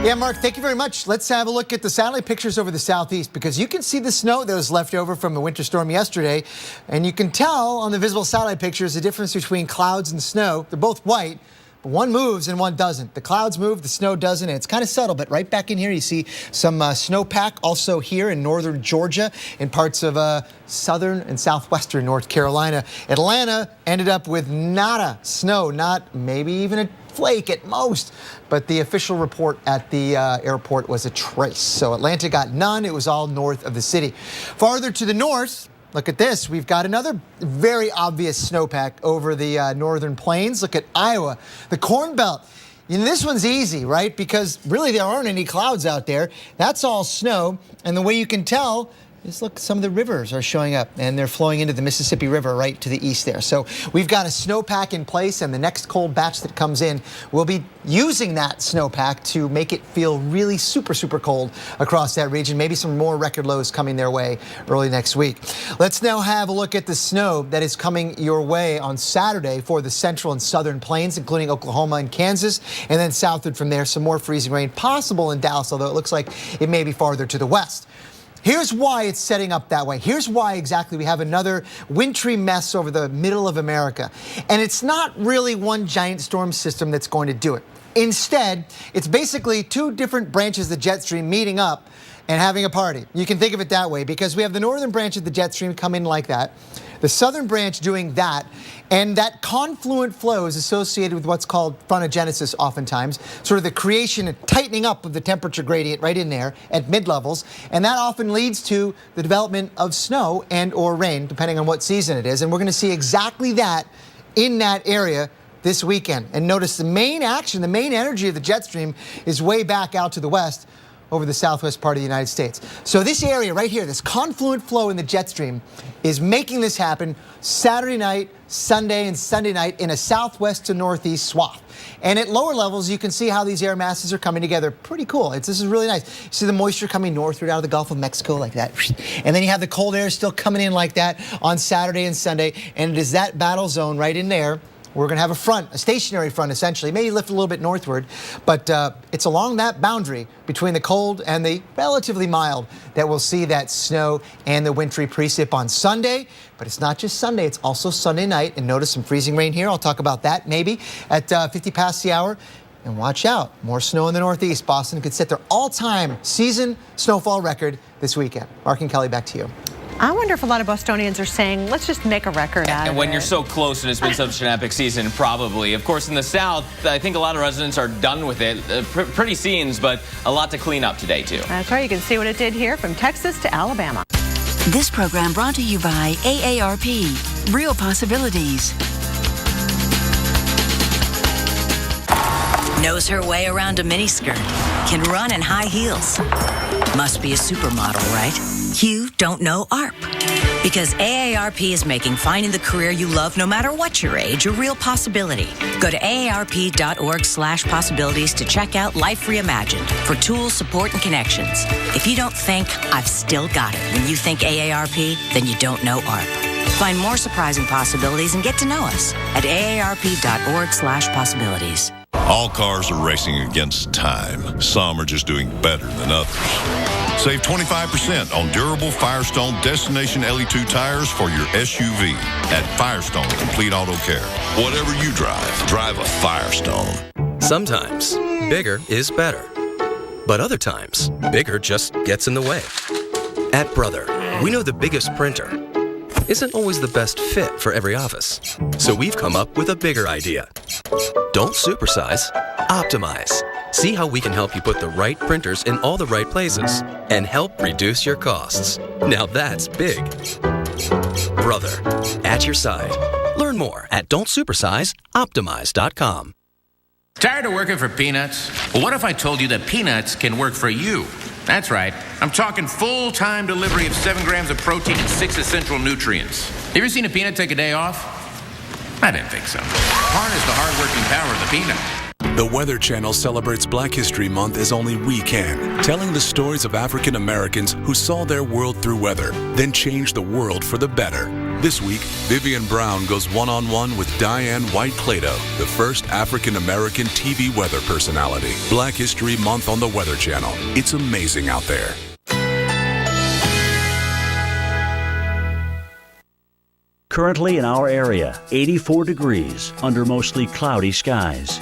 S15: Yeah, Mark, thank you very much. Let's have a look at the satellite pictures over the southeast, because you can see the snow that was left over from the winter storm yesterday, and you can tell on the visible satellite pictures the difference between clouds and snow. They're both white, but one moves and one doesn't. The clouds move, the snow doesn't, and it's kind of subtle, but right back in here you see some snowpack also here in northern Georgia, in parts of southern and southwestern North Carolina. Atlanta ended up with nada snow, not maybe even a flake at most, but the official report at the airport was a trace. So Atlanta got none. It was all north of the city. Farther to the north, look at this. We've got another very obvious snowpack over the northern plains. Look at Iowa, the Corn Belt. And this one's easy, right? Because really there aren't any clouds out there. That's all snow. And the way you can tell is, look, some of the rivers are showing up and they're flowing into the Mississippi River right to the east there. So we've got a snowpack in place, and the next cold batch that comes in will be using that snowpack to make it feel really super, super cold across that region. Maybe some more record lows coming their way early next week. Let's now have a look at the snow that is coming your way on Saturday for the central and southern plains, including Oklahoma and Kansas, and then southward from there, some more freezing rain possible in Dallas, although it looks like it may be farther to the west. Here's why it's setting up that way. Here's why exactly we have another wintry mess over the middle of America. And it's not really one giant storm system that's going to do it. Instead, it's basically two different branches of the jet stream meeting up and having a party. You can think of it that way, because we have the northern branch of the jet stream come in like that, the southern branch doing that, and that confluent flow is associated with what's called frontogenesis oftentimes, sort of the creation and tightening up of the temperature gradient right in there at mid-levels, and that often leads to the development of snow and or rain, depending on what season it is, and we're going to see exactly that in that area this weekend. And notice the main action, the main energy of the jet stream is way back out to the west over the southwest part of the United States. So this area right here, this confluent flow in the jet stream, is making this happen Saturday night, Sunday, and Sunday night in a southwest to northeast swath. And at lower levels, you can see how these air masses are coming together. Pretty cool. This is really nice. You see the moisture coming northward out of the Gulf of Mexico like that. And then you have the cold air still coming in like that on Saturday and Sunday. And it is that battle zone right in there. We're going to have a front, a stationary front essentially, maybe lift a little bit northward, but it's along that boundary between the cold and the relatively mild that we'll see that snow and the wintry precip on Sunday. But it's not just Sunday, it's also Sunday night, and notice some freezing rain here. I'll talk about that maybe at 50 past the hour. And watch out, more snow in the Northeast. Boston could set their all-time season snowfall record this weekend. Mark and Kelly, back to you.
S1: I wonder if a lot of Bostonians are saying, let's just make a record out of it.
S18: And when you're so close and it's been such an epic season, probably. Of course, in the South, I think a lot of residents are done with it. Pretty scenes, but a lot to clean up today, too.
S1: That's right. You can see what it did here from Texas to Alabama.
S2: This program brought to you by AARP. Real possibilities. Knows her way around a miniskirt. Can run in high heels. Must be a supermodel, right? You don't know ARP. Because AARP is making finding the career you love no matter what your age a real possibility. Go to aarp.org/possibilities to check out Life Reimagined for tools, support, and connections. If you don't think I've still got it when you think AARP, then you don't know ARP. Find more surprising possibilities and get to know us at aarp.org/possibilities.
S3: All cars are racing against time. Some are just doing better than others. Save 25% on durable Firestone Destination LE2 tires for your SUV at Firestone Complete Auto Care. Whatever you drive, drive a Firestone.
S13: Sometimes, bigger is better. But other times, bigger just gets in the way. At Brother, we know the biggest printer isn't always the best fit for every office. So we've come up with a bigger idea. Don't supersize, optimize. See how we can help you put the right printers in all the right places and help reduce your costs. Now that's big. Brother, at your side. Learn more at don'tsupersizeoptimize.com.
S4: Tired of working for peanuts? Well, what if I told you that peanuts can work for you? That's right. I'm talking full-time delivery of 7 grams of protein and 6 essential nutrients. You ever seen a peanut take a day off? I didn't think so. Harness the hard-working power of the peanut.
S5: The Weather Channel celebrates Black History Month as only we can, telling the stories of African Americans who saw their world through weather, then changed the world for the better. This week, Vivian Brown goes one-on-one with Diane White-Clado, the first African American TV weather personality. Black History Month on the Weather Channel. It's amazing out there.
S7: Currently in our area, 84 degrees under mostly cloudy skies.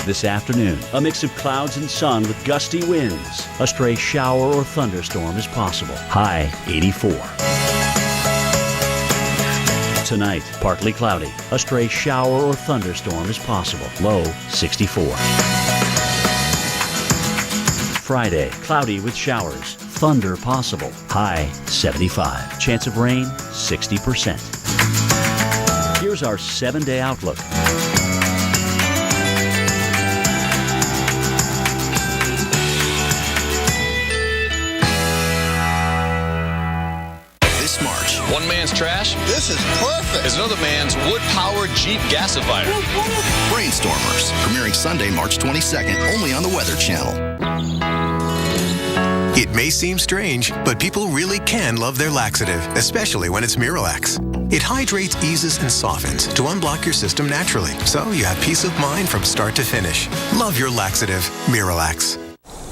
S7: This afternoon, a mix of clouds and sun with gusty winds. A stray shower or thunderstorm is possible. High 84. Tonight, partly cloudy. A stray shower or thunderstorm is possible. Low 64. Friday, cloudy with showers. Thunder possible. High 75. Chance of rain 60%. Here's our 7-day outlook.
S6: One man's trash. This is perfect. Is another man's wood-powered Jeep gasifier.
S16: Brainstormers, premiering Sunday, March 22nd, only on the Weather Channel.
S8: It may seem strange, but people really can love their laxative, especially when it's Miralax. It hydrates, eases, and softens to unblock your system naturally, so you have peace of mind from start to finish. Love your laxative, Miralax.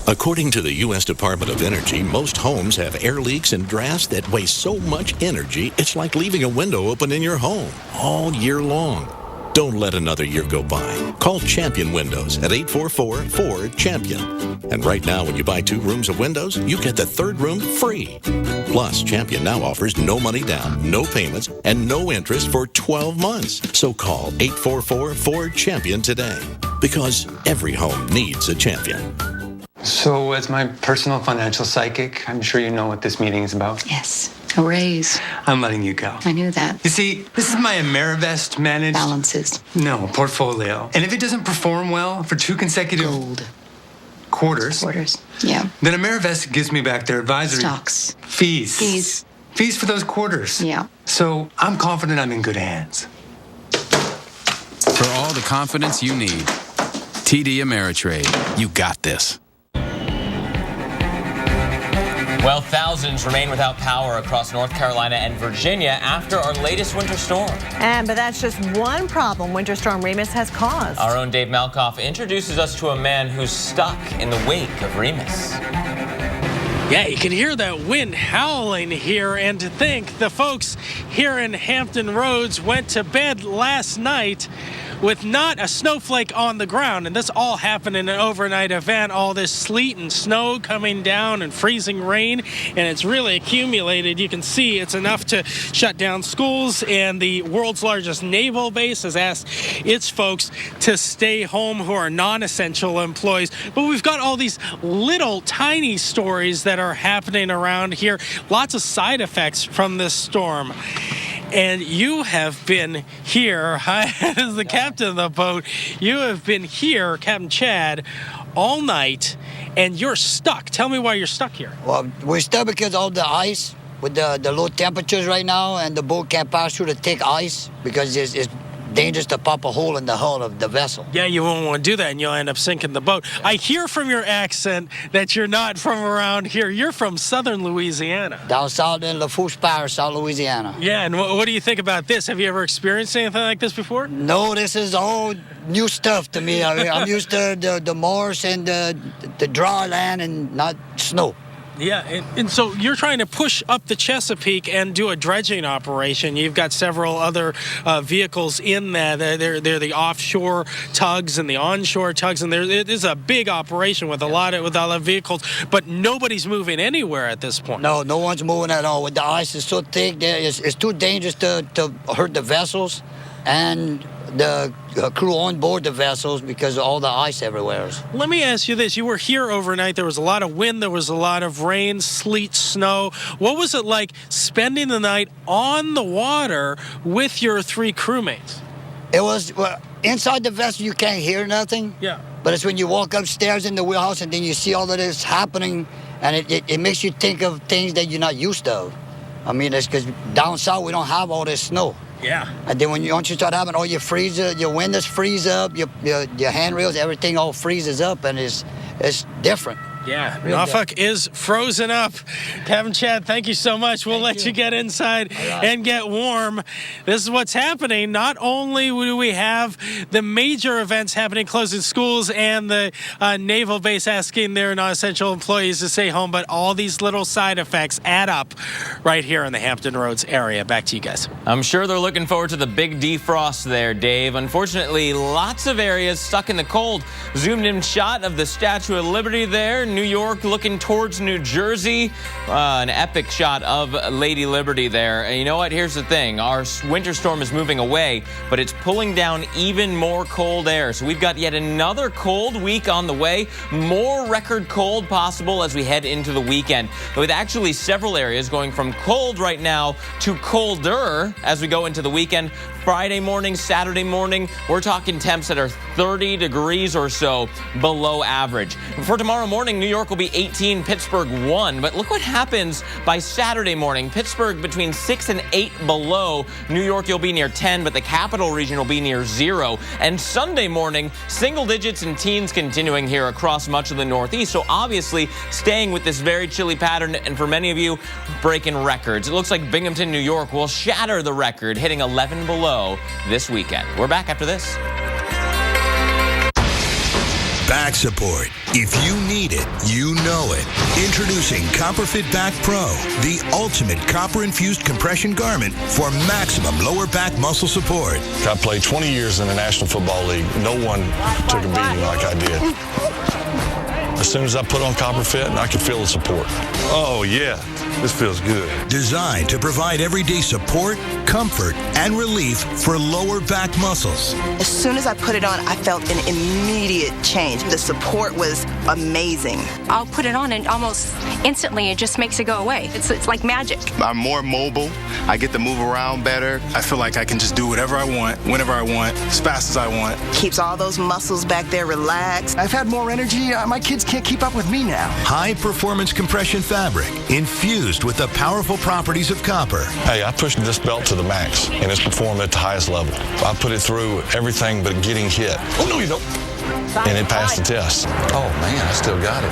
S31: According to the U.S. Department of Energy, most homes have air leaks and drafts that waste so much energy, it's like leaving a window open in your home all year long. Don't let another year go by. Call Champion Windows at 844-4-CHAMPION. And right now, when you buy 2 rooms of windows, you get the 3rd room free. Plus, Champion now offers no money down, no payments, and no interest for 12 months. So call 844-4-CHAMPION today. Because every home needs a champion.
S17: So, as my personal financial psychic, I'm sure you know what this meeting is about.
S19: Yes, a raise.
S17: I'm letting you go.
S19: I knew that.
S17: You see, this is my Amerivest managed...
S19: Balances.
S17: No, portfolio. And if it doesn't perform well for 2 consecutive...
S19: Gold.
S17: Quarters.
S19: Yeah.
S17: Then Amerivest gives me back their advisory...
S19: Stocks.
S17: Fees for those quarters.
S19: Yeah.
S17: So, I'm confident I'm in good hands.
S20: For all the confidence you need, TD Ameritrade. You got this.
S18: Well, thousands remain without power across North Carolina and Virginia after our latest winter storm.
S1: But that's just one problem Winter Storm Remus has caused.
S18: Our own Dave Malkoff introduces us to a man who's stuck in the wake of Remus.
S21: Yeah, you can hear that wind howling here, and to think the folks here in Hampton Roads went to bed last night with not a snowflake on the ground, and this all happened in an overnight event. All this sleet and snow coming down and freezing rain, and it's really accumulated. You can see it's enough to shut down schools, and the world's largest naval base has asked its folks to stay home who are non-essential employees. But we've got all these little tiny stories that are happening around here. Lots of side effects from this storm. And you have been here, as the captain of the boat, you have been here, Captain Chad, all night, and you're stuck. Tell me why you're stuck here.
S22: Well, we're stuck because of the ice, with the low temperatures right now, and the boat can't pass through the thick ice because it's dangerous to pop a hole in the hull of the vessel.
S21: Yeah, you won't want to do that, and you'll end up sinking the boat. I hear from your accent that you're not from around here. You're from southern Louisiana.
S22: Down south in Lafourche Parish, South Louisiana.
S21: Yeah, and what do you think about this? Have you ever experienced anything like this before?
S22: No, this is all new stuff to me. I mean, I'm used to the marsh and the dry land and not snow.
S21: Yeah, and so you're trying to push up the Chesapeake and do a dredging operation. You've got several other vehicles in that. They're the offshore tugs and the onshore tugs, and it is a big operation with a lot of vehicles. But nobody's moving anywhere at this point.
S22: No one's moving at all. With the ice is so thick, it's too dangerous to hurt the vessels and the crew on board the vessels because of all the ice everywhere.
S21: Let me ask you this. You were here overnight. There was a lot of wind. There was a lot of rain, sleet, snow. What was it like spending the night on the water with your 3 crewmates?
S22: It was, inside the vessel, you can't hear nothing.
S21: Yeah.
S22: But it's when you walk upstairs in the wheelhouse and then you see all of this happening, and it makes you think of things that you're not used to. I mean, it's because down south, we don't have all this snow.
S21: Yeah.
S22: And then once you start having all your your windows freeze up, your handrails, everything all freezes up, and it's different.
S21: Yeah, Norfolk is frozen up. Captain Chad, thank you so much. We'll let you get inside and get warm. This is what's happening. Not only do we have the major events happening, closing schools and the naval base asking their non-essential employees to stay home, but all these little side effects add up right here in the Hampton Roads area. Back to you guys.
S18: I'm sure they're looking forward to the big defrost there, Dave. Unfortunately, lots of areas stuck in the cold. Zoomed in shot of the Statue of Liberty there. New York looking towards New Jersey. An epic shot of Lady Liberty there. And you know what? Here's the thing. Our winter storm is moving away, but it's pulling down even more cold air. So we've got yet another cold week on the way. More record cold possible as we head into the weekend, with actually several areas going from cold right now to colder as we go into the weekend. Friday morning, Saturday morning, we're talking temps that are 30 degrees or so below average. For tomorrow morning, New York will be 18, Pittsburgh 1. But look what happens by Saturday morning. Pittsburgh between 6 and 8 below. New York, you'll be near 10, but the capital region will be near 0. And Sunday morning, single digits and teens continuing here across much of the Northeast. So obviously, staying with this very chilly pattern, and for many of you, breaking records. It looks like Binghamton, New York will shatter the record, hitting 11 below this weekend. We're back after this.
S23: Back support. If you need it, you know it. Introducing CopperFit Back Pro, the ultimate copper-infused compression garment for maximum lower back muscle support.
S24: I played 20 years in the National Football League. No one took a beating like I did. As soon as I put on CopperFit, I could feel the support. Oh, yeah. This feels good.
S23: Designed to provide everyday support, comfort, and relief for lower back muscles.
S9: As soon as I put it on, I felt an immediate change. The support was amazing.
S10: I'll put it on and almost instantly it just makes it go away. It's like magic.
S11: I'm more mobile. I get to move around better.
S12: I feel like I can just do whatever I want, whenever I want, as fast as I want.
S9: Keeps all those muscles back there relaxed.
S14: I've had more energy. My kids can't keep up with me now.
S23: High-performance compression fabric infused with the powerful properties of copper.
S24: Hey, I pushed this belt to the max, and it's performed at the highest level. I put it through everything but getting hit. Oh, no, you don't. And it passed the test. Oh, man, I still got it.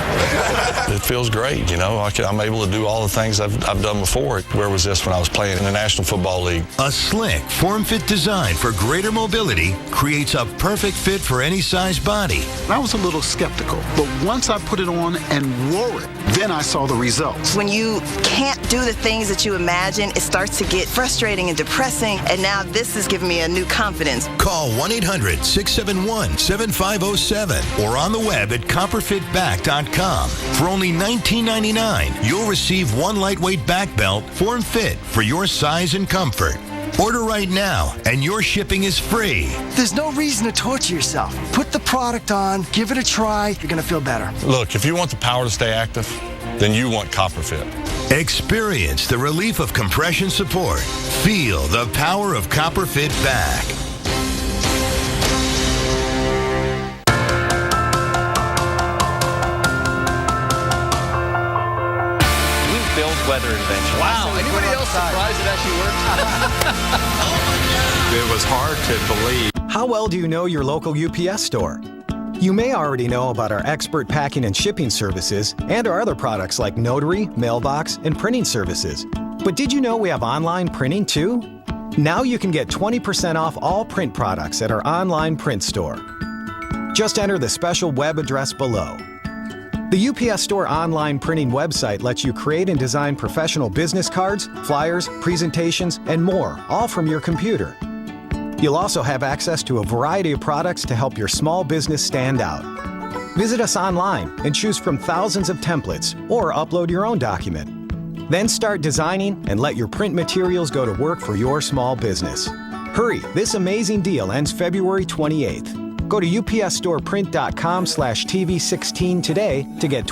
S24: It feels great, you know. I'm able to do all the things I've done before. Where was this when I was playing in the National Football League?
S23: A slick, form-fit design for greater mobility creates a perfect fit for any size body.
S25: I was a little skeptical, but once I put it on and wore it, then I saw the results.
S9: When you can't do the things that you imagine, it starts to get frustrating and depressing, and now this has given me a new confidence.
S23: Call 1-800-671-7507 or on the web at copperfitback.com. For only $19.99, you'll receive one lightweight back belt, form fit for your size and comfort. Order right now, and your shipping is free.
S25: There's no reason to torture yourself. Put the product on, give it a try, you're going to feel better.
S24: Look, if you want the power to stay active, then you want CopperFit.
S23: Experience the relief of compression support. Feel the power of CopperFit Back.
S18: Weather invention.
S6: Wow, anybody else surprised it actually worked?
S14: It was hard to believe.
S25: How well do you know your local UPS store? You may already know about our expert packing and shipping services and our other products like notary, mailbox, and printing services. But did you know we have online printing too? Now you can get 20% off all print products at our online print store. Just enter the special web address below. The UPS Store online printing website lets you create and design professional business cards, flyers, presentations, and more, all from your computer. You'll also have access to a variety of products to help your small business stand out. Visit us online and choose from thousands of templates or upload your own document. Then start designing and let your print materials go to work for your small business. Hurry, this amazing deal ends February 28th. Go to upsstoreprint.com/TV16 today to get